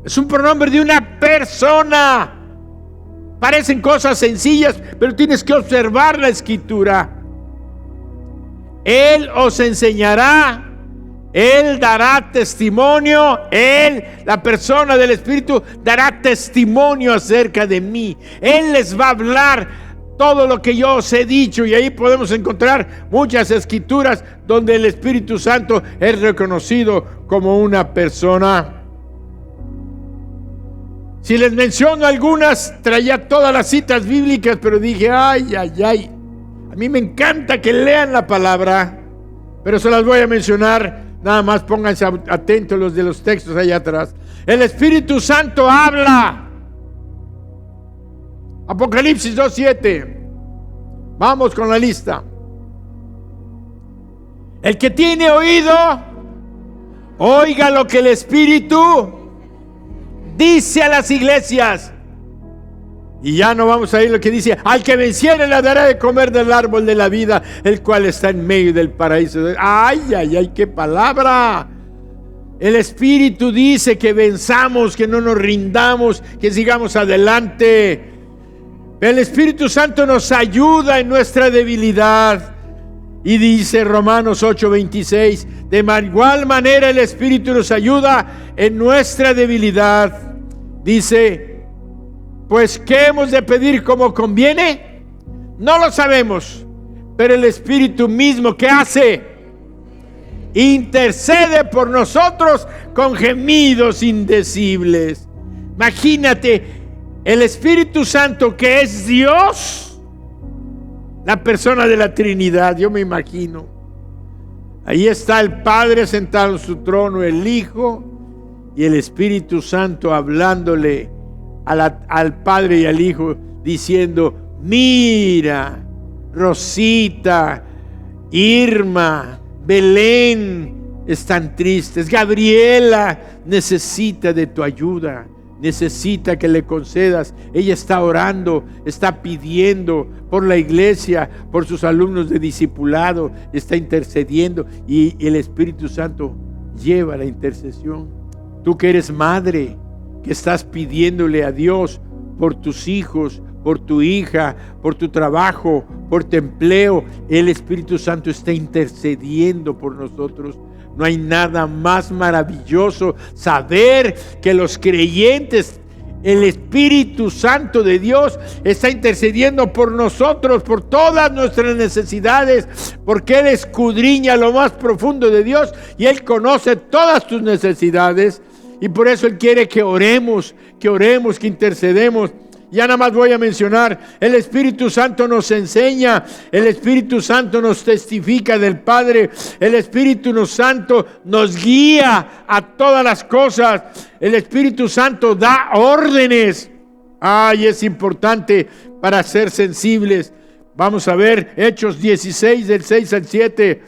Es un pronombre de una persona. Parecen cosas sencillas, pero tienes que observar la Escritura. Él os enseñará. Él dará testimonio. Él, la persona del Espíritu, dará testimonio acerca de mí. Él les va a hablar todo lo que yo os he dicho. Y ahí podemos encontrar muchas escrituras donde el Espíritu Santo es reconocido como una persona. Si les menciono algunas, traía todas las citas bíblicas, pero dije, ay. A mí me encanta que lean la palabra, pero se las voy a mencionar. Nada más pónganse atentos los de los textos allá atrás. El Espíritu Santo habla. Apocalipsis 2:7. Vamos con la lista. El que tiene oído, oiga lo que el Espíritu dice a las iglesias. Y ya no vamos a ir lo que dice: al que venciere le dará de comer del árbol de la vida, el cual está en medio del paraíso. Ay, qué palabra. El Espíritu dice que venzamos, que no nos rindamos, que sigamos adelante. El Espíritu Santo nos ayuda en nuestra debilidad. Y dice Romanos 8:26, de igual manera el Espíritu nos ayuda en nuestra debilidad. Dice, pues ¿qué hemos de pedir como conviene? No lo sabemos, pero el Espíritu mismo, ¿qué hace? Intercede por nosotros con gemidos indecibles. Imagínate, el Espíritu Santo, que es Dios, la persona de la Trinidad, yo me imagino. Ahí está el Padre sentado en su trono, el Hijo y el Espíritu Santo hablándole al Padre y al Hijo, diciendo: mira, Rosita, Irma, Belén están tristes, Gabriela necesita de tu ayuda, necesita que le concedas. Ella está orando, está pidiendo por la iglesia, por sus alumnos de discipulado, está intercediendo, y el Espíritu Santo lleva la intercesión. Tú que eres madre, que estás pidiéndole a Dios por tus hijos, por tu hija, por tu trabajo, por tu empleo, el Espíritu Santo está intercediendo por nosotros. No hay nada más maravilloso saber que los creyentes, el Espíritu Santo de Dios está intercediendo por nosotros, por todas nuestras necesidades, porque Él escudriña lo más profundo de Dios y Él conoce todas tus necesidades. Y por eso Él quiere que oremos, que intercedemos. Ya nada más voy a mencionar: el Espíritu Santo nos enseña, el Espíritu Santo nos testifica del Padre, el Espíritu Santo nos guía a todas las cosas, el Espíritu Santo da órdenes. Ay, es importante para ser sensibles. Vamos a ver Hechos 16, del 6 al 7.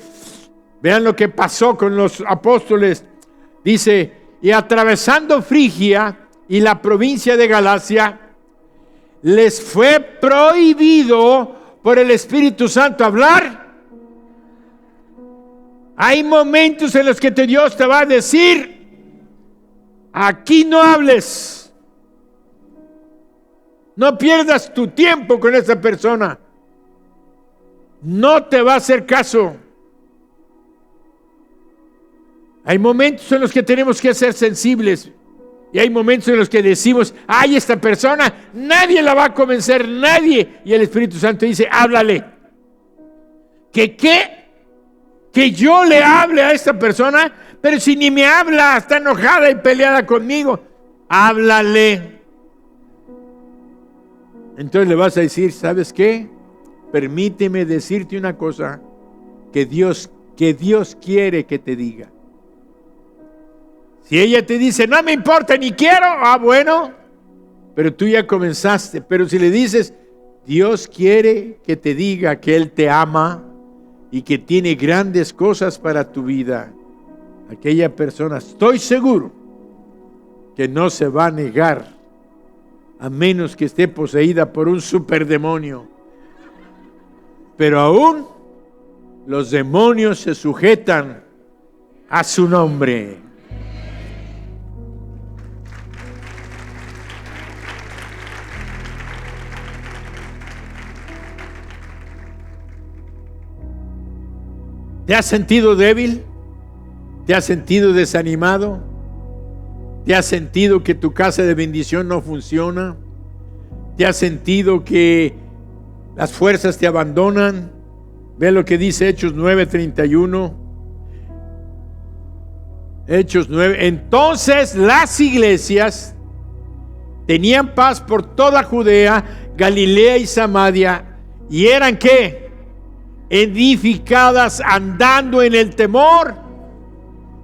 Vean lo que pasó con los apóstoles. Dice: y atravesando Frigia y la provincia de Galacia, les fue prohibido por el Espíritu Santo hablar. Hay momentos en los que Dios te va a decir: aquí no hables, no pierdas tu tiempo con esa persona, no te va a hacer caso. Hay momentos en los que tenemos que ser sensibles. Y hay momentos en los que decimos: ay, esta persona, nadie la va a convencer, nadie. Y el Espíritu Santo dice: háblale. Que yo le hable a esta persona, pero si ni me habla, está enojada y peleada conmigo. Háblale. Entonces le vas a decir: ¿sabes qué? Permíteme decirte una cosa que Dios quiere que te diga. Si ella te dice: no me importa ni quiero, bueno, pero tú ya comenzaste. Pero si le dices: Dios quiere que te diga que Él te ama y que tiene grandes cosas para tu vida, aquella persona, estoy seguro que no se va a negar, a menos que esté poseída por un superdemonio. Pero aún los demonios se sujetan a su nombre. ¿Te has sentido débil? ¿Te has sentido desanimado? ¿Te has sentido que tu casa de bendición no funciona? ¿Te has sentido que las fuerzas te abandonan? Ve lo que dice Hechos 9:31. Hechos 9. Entonces las iglesias tenían paz por toda Judea, Galilea y Samaria, y eran ¿qué? Edificadas andando en el temor.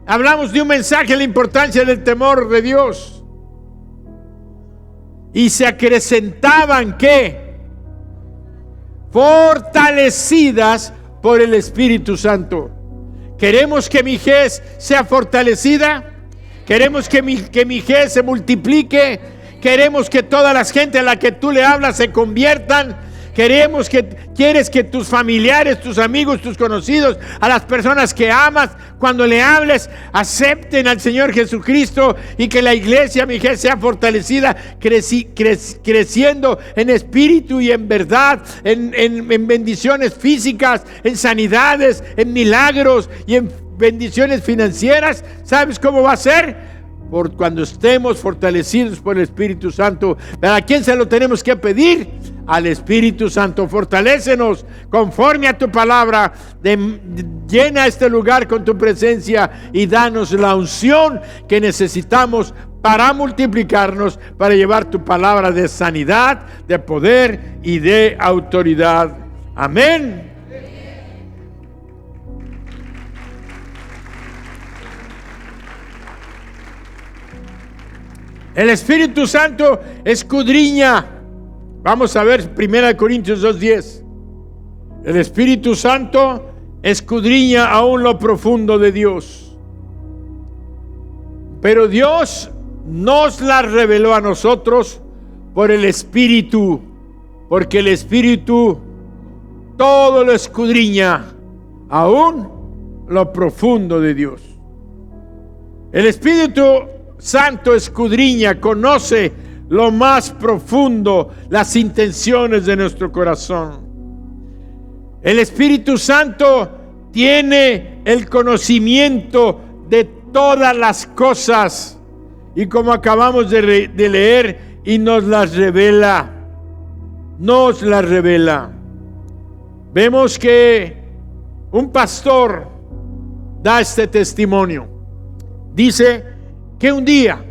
Hablamos de un mensaje de la importancia del temor de Dios. Y se acrecentaban ¿qué? Fortalecidas por el Espíritu Santo. ¿Queremos que mi fe sea fortalecida? ¿Queremos que mi fe se multiplique? ¿Queremos que toda la gente a la que tú le hablas se conviertan? ¿Quieres que tus familiares, tus amigos, tus conocidos, a las personas que amas, cuando le hables, acepten al Señor Jesucristo, y que la iglesia, mi gente, sea fortalecida, creciendo en espíritu y en verdad, en bendiciones físicas, en sanidades, en milagros y en bendiciones financieras? ¿Sabes cómo va a ser? Por cuando estemos fortalecidos por el Espíritu Santo. ¿A quién se lo tenemos que pedir? Al Espíritu Santo. Fortalécenos conforme a tu palabra. Llena este lugar con tu presencia y danos la unción que necesitamos para multiplicarnos, para llevar tu palabra de sanidad, de poder y de autoridad. Amén. El Espíritu Santo escudriña. Vamos a ver 1 Corintios 2:10. El Espíritu Santo escudriña aún lo profundo de Dios. Pero Dios nos la reveló a nosotros por el Espíritu, porque el Espíritu todo lo escudriña, aún lo profundo de Dios. El Espíritu Santo escudriña, conoce lo más profundo, las intenciones de nuestro corazón. El Espíritu Santo tiene el conocimiento de todas las cosas, y como acabamos de leer, y nos las revela. Vemos que un pastor da este testimonio. Dice que un día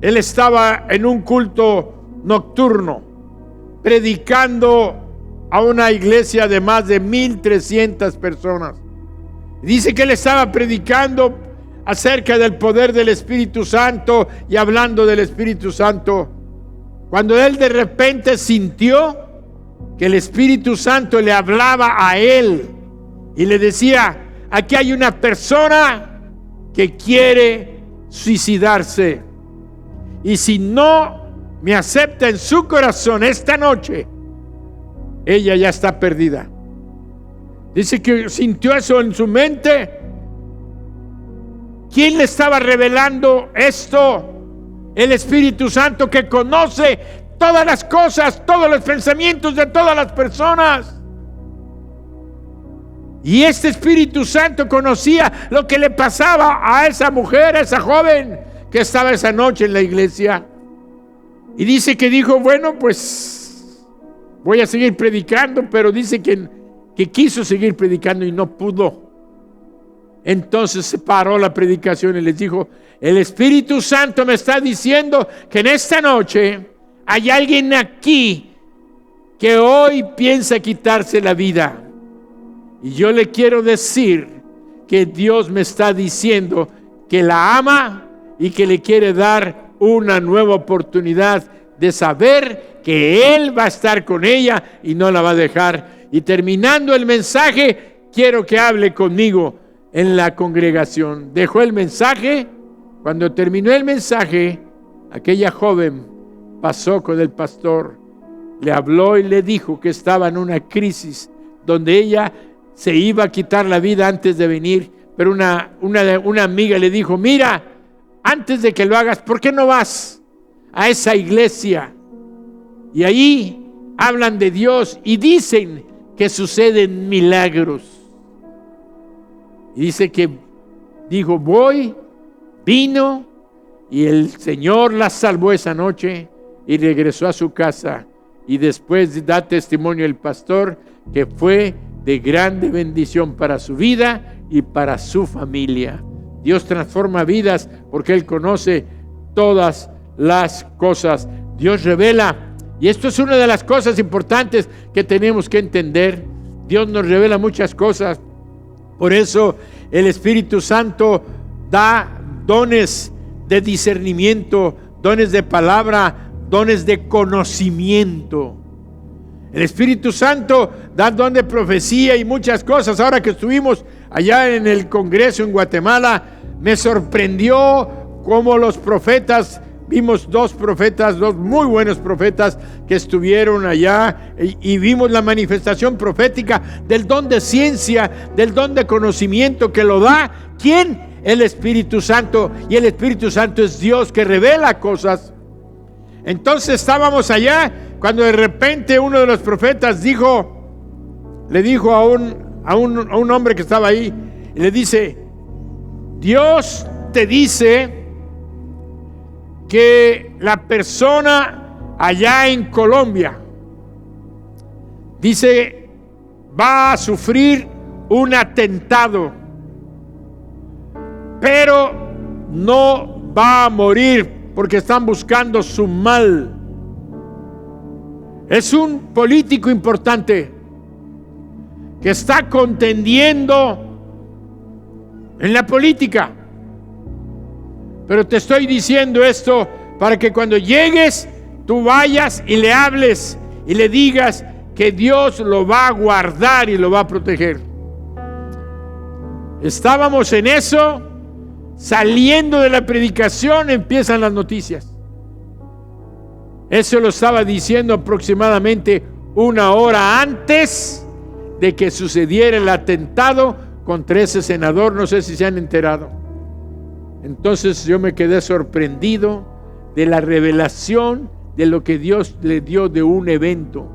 él estaba en un culto nocturno predicando a una iglesia de más de 1,300 personas. Dice que él estaba predicando acerca del poder del Espíritu Santo y hablando del Espíritu Santo, cuando él de repente sintió que el Espíritu Santo le hablaba a él y le decía: aquí hay una persona que quiere suicidarse, y si no me acepta en su corazón esta noche, ella ya está perdida. Dice que sintió eso en su mente. ¿Quién le estaba revelando esto? El Espíritu Santo, que conoce todas las cosas, todos los pensamientos de todas las personas. Y este Espíritu Santo conocía lo que le pasaba a esa mujer, a esa joven que estaba esa noche en la iglesia. Y dice que dijo: bueno, pues voy a seguir predicando, pero dice que quiso seguir predicando y no pudo. Entonces se paró la predicación y les dijo: el Espíritu Santo me está diciendo que en esta noche hay alguien aquí que hoy piensa quitarse la vida. Y yo le quiero decir que Dios me está diciendo que la ama y que le quiere dar una nueva oportunidad de saber que Él va a estar con ella y no la va a dejar. Y terminando el mensaje, quiero que hable conmigo en la congregación. Dejó el mensaje. Cuando terminó el mensaje, aquella joven pasó con el pastor, le habló y le dijo que estaba en una crisis donde ella se iba a quitar la vida antes de venir, pero una amiga le dijo: mira, antes de que lo hagas, ¿por qué no vas a esa iglesia? Y ahí hablan de Dios y dicen que suceden milagros. Y dice que dijo: voy, vino, y el Señor la salvó esa noche y regresó a su casa. Y después da testimonio el pastor que fue de grande bendición para su vida y para su familia. Dios transforma vidas porque Él conoce todas las cosas. Dios revela, y esto es una de las cosas importantes que tenemos que entender. Dios nos revela muchas cosas. Por eso el Espíritu Santo da dones de discernimiento, dones de palabra, dones de conocimiento. El Espíritu Santo da don de profecía y muchas cosas. Ahora que estuvimos allá en el Congreso en Guatemala, me sorprendió cómo los profetas, vimos dos muy buenos profetas que estuvieron allá y vimos la manifestación profética del don de ciencia, del don de conocimiento que lo da. ¿Quién? El Espíritu Santo. Y el Espíritu Santo es Dios que revela cosas. Entonces estábamos allá cuando de repente uno de los profetas le dijo a un hombre que estaba ahí, y le dice: Dios te dice que la persona allá en Colombia, dice, va a sufrir un atentado, pero no va a morir porque están buscando su mal. Es un político importante que está contendiendo en la política. Pero te estoy diciendo esto para que cuando llegues, tú vayas y le hables y le digas que Dios lo va a guardar y lo va a proteger. Estábamos en eso, saliendo de la predicación, empiezan las noticias. Eso lo estaba diciendo aproximadamente una hora antes de que sucediera el atentado contra ese senador. No sé si se han enterado. Entonces yo me quedé sorprendido de la revelación de lo que Dios le dio de un evento.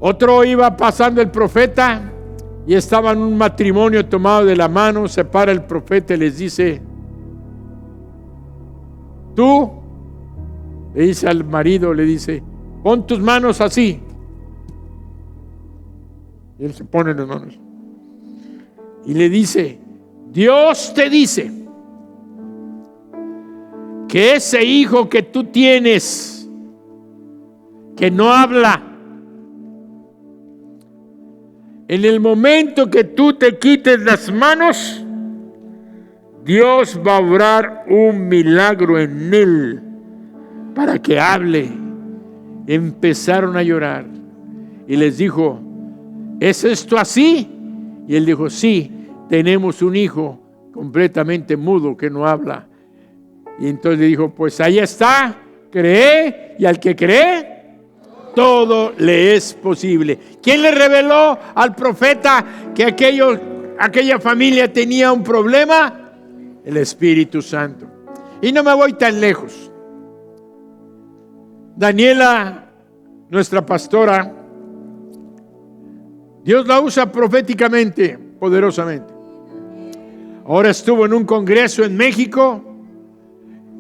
Otro iba pasando el profeta y estaba en un matrimonio tomado de la mano. Se para el profeta y les dice: tú, le dice al marido, le dice, pon tus manos así. Y él se pone las manos y le dice: Dios te dice que ese hijo que tú tienes, que no habla, en el momento que tú te quites las manos, Dios va a obrar un milagro en él para que hable. Empezaron a llorar y les dijo: ¿es esto así? Y él dijo: sí, tenemos un hijo completamente mudo que no habla. Y entonces le dijo: pues ahí está, cree, y al que cree, todo le es posible. ¿Quién le reveló al profeta que aquella familia tenía un problema? El Espíritu Santo. Y no me voy tan lejos. Daniela, nuestra pastora, Dios la usa proféticamente, poderosamente. Ahora estuvo en un congreso en México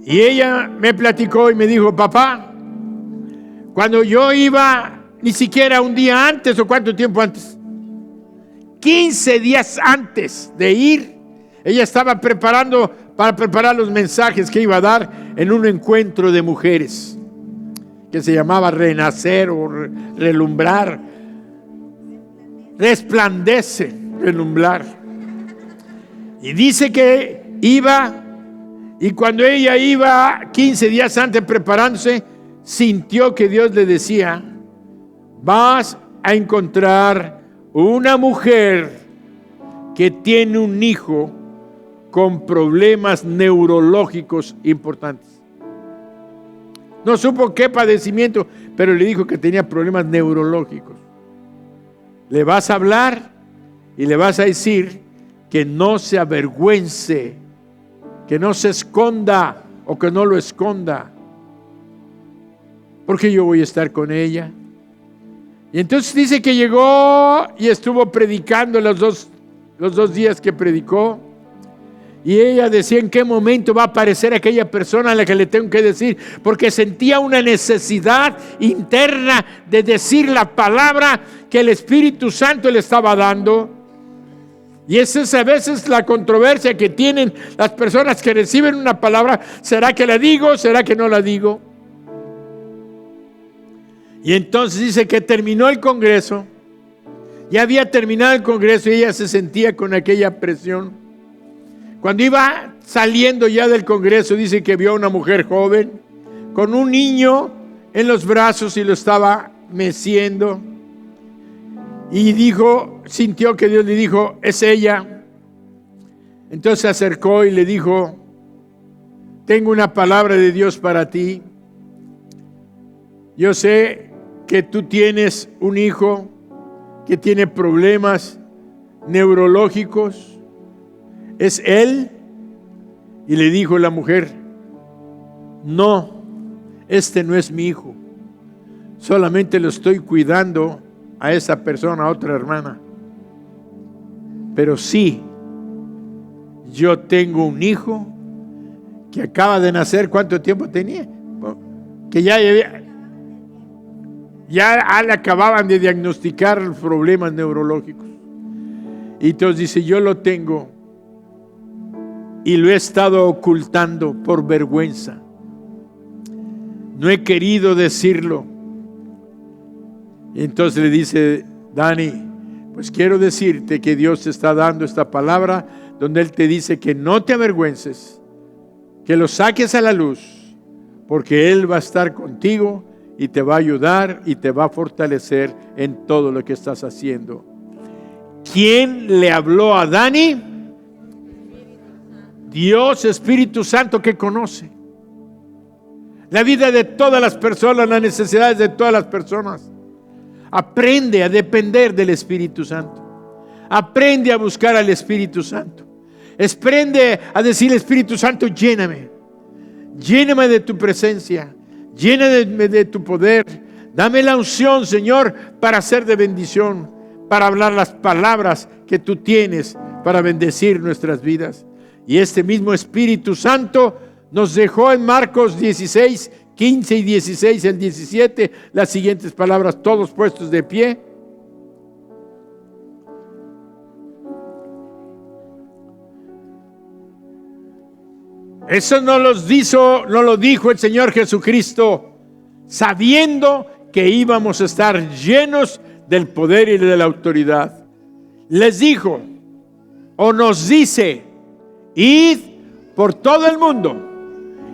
y ella me platicó y me dijo: papá, cuando yo iba, ni siquiera un día antes, o cuánto tiempo antes, 15 días antes de ir, ella estaba preparando para preparar los mensajes que iba a dar en un encuentro de mujeres que se llamaba Renacer o Relumbrar. Resplandece, relumbrar. Y dice que iba, y cuando ella iba 15 días antes preparándose, sintió que Dios le decía: vas a encontrar una mujer que tiene un hijo con problemas neurológicos importantes. No supo qué padecimiento, pero le dijo que tenía problemas neurológicos. Le vas a hablar y le vas a decir que no se avergüence, que no se esconda o que no lo esconda, porque yo voy a estar con ella. Y entonces dice que llegó y estuvo predicando los dos días que predicó. Y ella decía: ¿en qué momento va a aparecer aquella persona a la que le tengo que decir? Porque sentía una necesidad interna de decir la palabra que el Espíritu Santo le estaba dando. Y esa es a veces la controversia que tienen las personas que reciben una palabra. ¿Será que la digo? ¿Será que no la digo? Y entonces dice que terminó el Congreso. Ya había terminado el Congreso y ella se sentía con aquella presión. Cuando iba saliendo ya del Congreso, dice que vio a una mujer joven con un niño en los brazos y lo estaba meciendo. Y sintió que Dios le dijo, es ella. Entonces se acercó y le dijo, tengo una palabra de Dios para ti. Yo sé que tú tienes un hijo que tiene problemas neurológicos. ¿Es él? Y le dijo la mujer, no, este no es mi hijo. Solamente lo estoy cuidando a esa persona, a otra hermana. Pero sí, yo tengo un hijo que acaba de nacer. ¿Cuánto tiempo tenía? Que ya le acababan de diagnosticar problemas neurológicos. Y entonces dice, yo lo tengo y lo he estado ocultando por vergüenza. No he querido decirlo. Y entonces le dice, Dani, pues quiero decirte que Dios te está dando esta palabra donde Él te dice que no te avergüences, que lo saques a la luz, porque Él va a estar contigo y te va a ayudar y te va a fortalecer en todo lo que estás haciendo. ¿Quién le habló a Dani? Dios, Espíritu Santo, que conoce la vida de todas las personas, las necesidades de todas las personas. Aprende a depender del Espíritu Santo. Aprende a buscar al Espíritu Santo. Aprende a decir, Espíritu Santo, lléname. Lléname de tu presencia. Lléname de tu poder. Dame la unción, Señor, para ser de bendición, para hablar las palabras que tú tienes para bendecir nuestras vidas. Y este mismo Espíritu Santo nos dejó en Marcos 16, 15 y 16, el 17, las siguientes palabras, todos puestos de pie. Eso no lo dijo el Señor Jesucristo, sabiendo que íbamos a estar llenos del poder y de la autoridad. Les dijo, o nos dice, id por todo el mundo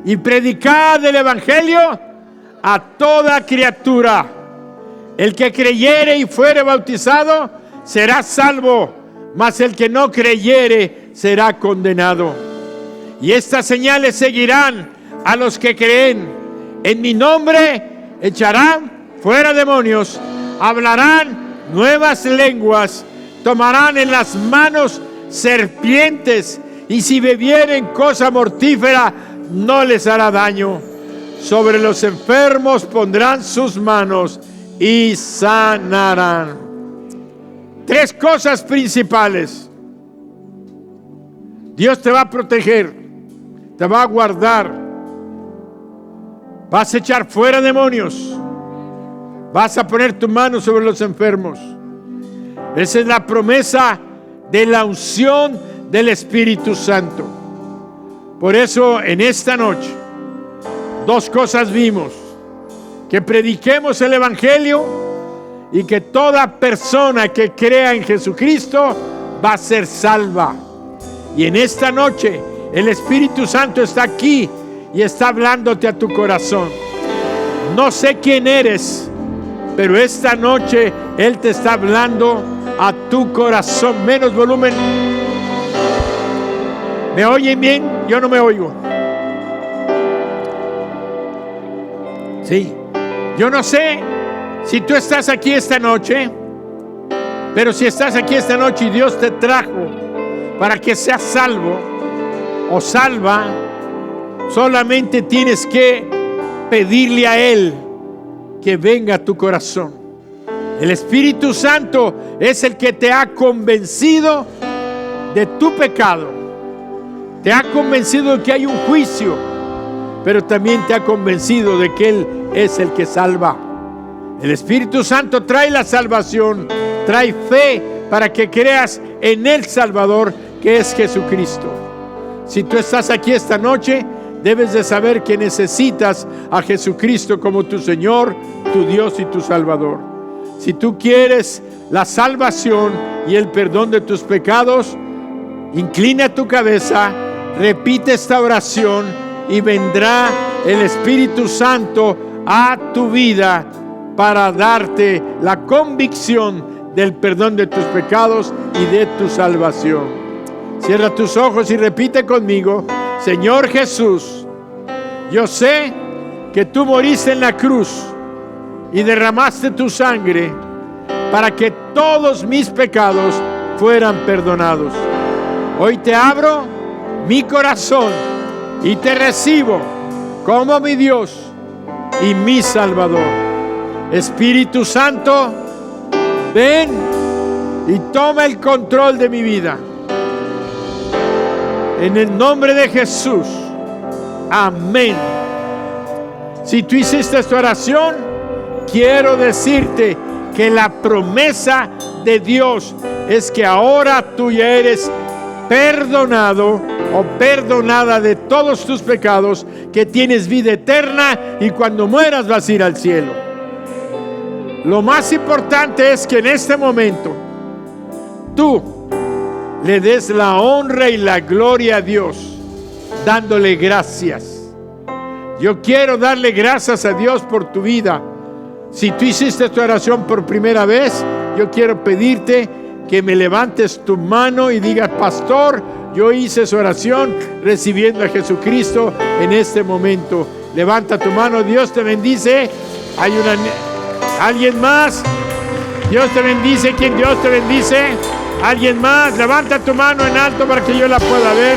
y predicad el evangelio a toda criatura. El que creyere y fuere bautizado será salvo, mas el que no creyere será condenado. Y estas señales seguirán a los que creen. En mi nombre echarán fuera demonios, hablarán nuevas lenguas, tomarán en las manos serpientes, y si bebieren cosa mortífera no les hará daño. Sobre los enfermos pondrán sus manos y sanarán. 3 cosas principales. Dios te va a proteger, te va a guardar, vas a echar fuera demonios, vas a poner tu mano sobre los enfermos. Esa es la promesa de la unción del Espíritu Santo. Por eso en esta noche 2 cosas vimos: que prediquemos el evangelio y que toda persona que crea en Jesucristo va a ser salva. Y en esta noche el Espíritu Santo está aquí y está hablándote a tu corazón. No sé quién eres, pero esta noche Él te está hablando a tu corazón. Menos volumen. ¿Me oyen bien? Yo no me oigo. Sí. Yo no sé si tú estás aquí esta noche, pero si estás aquí esta noche y Dios te trajo para que seas salvo o salva, solamente tienes que pedirle a Él que venga a tu corazón. El Espíritu Santo es el que te ha convencido de tu pecado. Te ha convencido de que hay un juicio, pero también te ha convencido de que Él es el que salva. El Espíritu Santo trae la salvación, trae fe para que creas en el Salvador, que es Jesucristo. Si tú estás aquí esta noche, debes de saber que necesitas a Jesucristo como tu Señor, tu Dios y tu Salvador. Si tú quieres la salvación y el perdón de tus pecados, inclina tu cabeza, repite esta oración y vendrá el Espíritu Santo a tu vida para darte la convicción del perdón de tus pecados y de tu salvación. Cierra tus ojos y repite conmigo: Señor Jesús, yo sé que tú moriste en la cruz y derramaste tu sangre para que todos mis pecados fueran perdonados. Hoy te abro mi corazón y te recibo como mi Dios y mi Salvador. Espíritu Santo, ven y toma el control de mi vida. En el nombre de Jesús, amén. Si tú hiciste esta oración, quiero decirte que la promesa de Dios es que ahora tú ya eres perdonado o perdonada de todos tus pecados, que tienes vida eterna y cuando mueras vas a ir al cielo. Lo más importante es que en este momento tú le des la honra y la gloria a Dios, dándole gracias. Yo quiero darle gracias a Dios por tu vida. Si tú hiciste tu oración por primera vez, yo quiero pedirte que me levantes tu mano y digas: pastor, yo hice su oración recibiendo a Jesucristo en este momento. Levanta tu mano. Dios te bendice. ¿Alguien más? Dios te bendice. ¿Quién Dios te bendice? ¿Alguien más? Levanta tu mano en alto para que yo la pueda ver.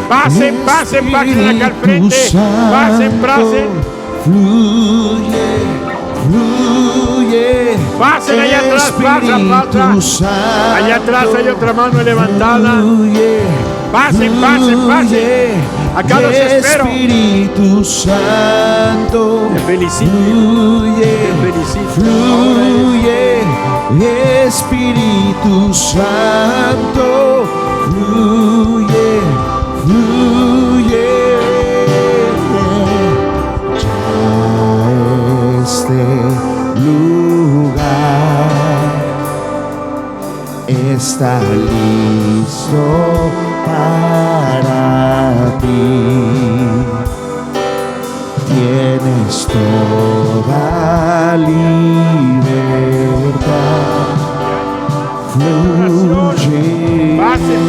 Pasen acá al frente. Pasen. Fluye. Pasen allá atrás, pasa. Allá atrás hay otra mano levantada. Pasen. Acá los espero. Espíritu Santo. Te felicito. Fluye. Espíritu Santo. Fluye. Este lugar está listo para ti. Tienes toda libertad. Fluye. Pasen.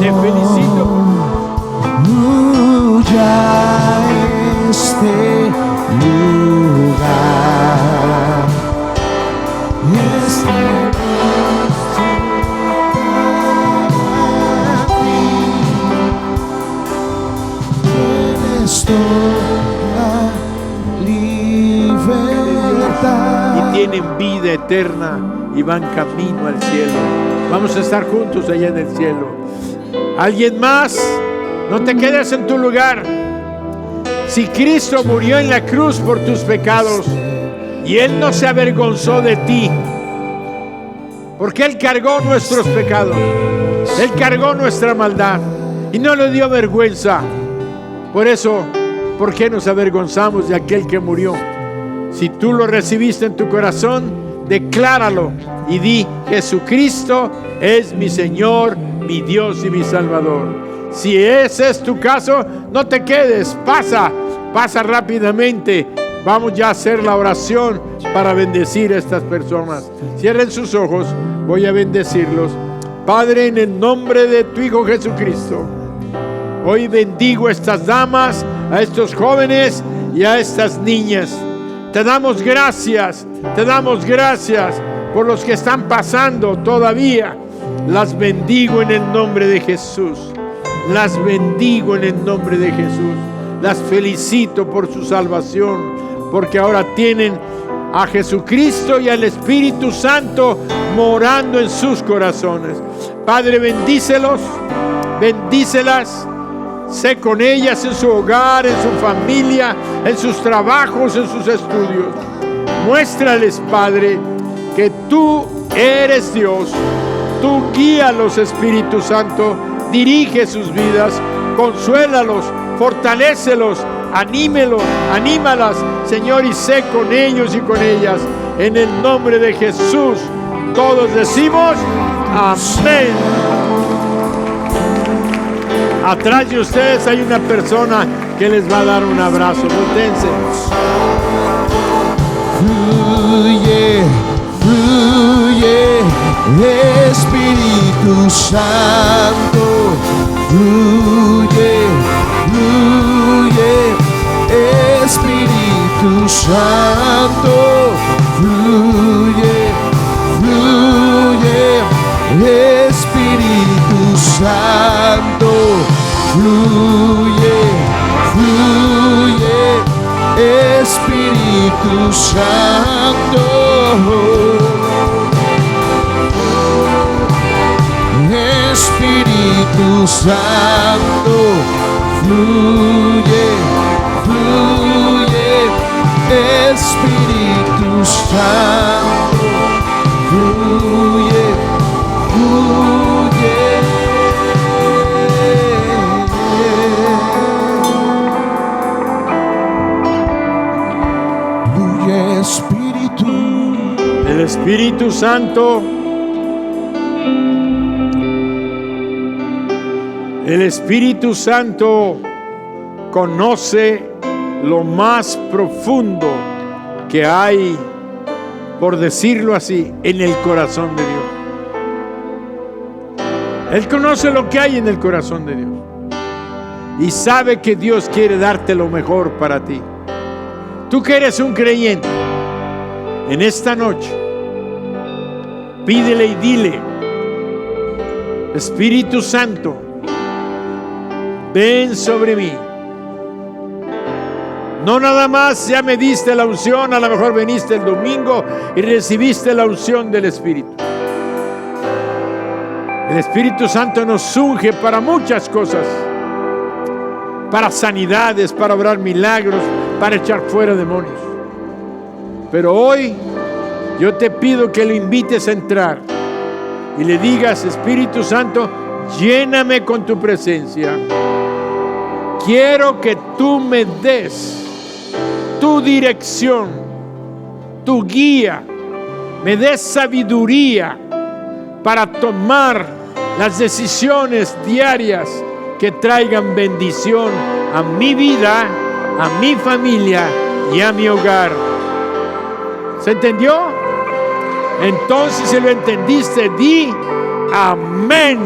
Te felicito. Ya este lugar tienes toda libertad y tienen vida eterna y van camino al cielo. Vamos a estar juntos allá en el cielo. ¿Alguien más? No te quedes en tu lugar. Si Cristo murió en la cruz por tus pecados y Él no se avergonzó de ti, porque Él cargó nuestros pecados, Él cargó nuestra maldad y no le dio vergüenza. Por eso, ¿por qué nos avergonzamos de aquel que murió? Si tú lo recibiste en tu corazón, decláralo y di: Jesucristo es mi Señor, mi Dios y mi Salvador. Si ese es tu caso, no te quedes, pasa rápidamente. Vamos ya a hacer la oración para bendecir a estas personas. Cierren sus ojos, voy a bendecirlos. Padre, en el nombre de tu Hijo Jesucristo, hoy bendigo a estas damas, a estos jóvenes y a estas niñas. Te damos gracias por los que están pasando todavía. Las bendigo en el nombre de Jesús. Las bendigo en el nombre de Jesús. Las felicito por su salvación, porque ahora tienen a Jesucristo y al Espíritu Santo morando en sus corazones. Padre, bendícelos, bendícelas. Sé con ellas en su hogar, en su familia, en sus trabajos, en sus estudios. Muéstrales, Padre, que tú eres Dios. Tú guíalos, Espíritu Santo. Dirige sus vidas. Consuélalos, fortalécelos, anímalas, Señor, y sé con ellos y con ellas. En el nombre de Jesús, todos decimos amén. Atrás de ustedes hay una persona que les va a dar un abrazo. Voltéense. Fluye, fluye, Espíritu Santo. Fluye, fluye, Espíritu Santo. Fluye, fluye, Espíritu Santo. Fluye, fluye, Espíritu Santo. Espíritu Santo, fluye, fluye, Espíritu Santo, fluye, fluye. Fluye, Espíritu. El Espíritu Santo. El Espíritu Santo conoce lo más profundo que hay, por decirlo así, en el corazón de Dios. Él conoce lo que hay en el corazón de Dios y sabe que Dios quiere darte lo mejor para ti. Tú que eres un creyente, en esta noche, pídele y dile: Espíritu Santo, ven sobre mí. No nada más ya me diste la unción, a lo mejor viniste el domingo y recibiste la unción del Espíritu. El Espíritu Santo nos unge para muchas cosas, para sanidades, para obrar milagros, para echar fuera demonios. Pero hoy yo te pido que lo invites a entrar y le digas: Espíritu Santo, lléname con tu presencia. Quiero que tú me des tu dirección, tu guía, me des sabiduría para tomar las decisiones diarias que traigan bendición a mi vida, a mi familia y a mi hogar. ¿Se entendió? Entonces, si lo entendiste, di amén.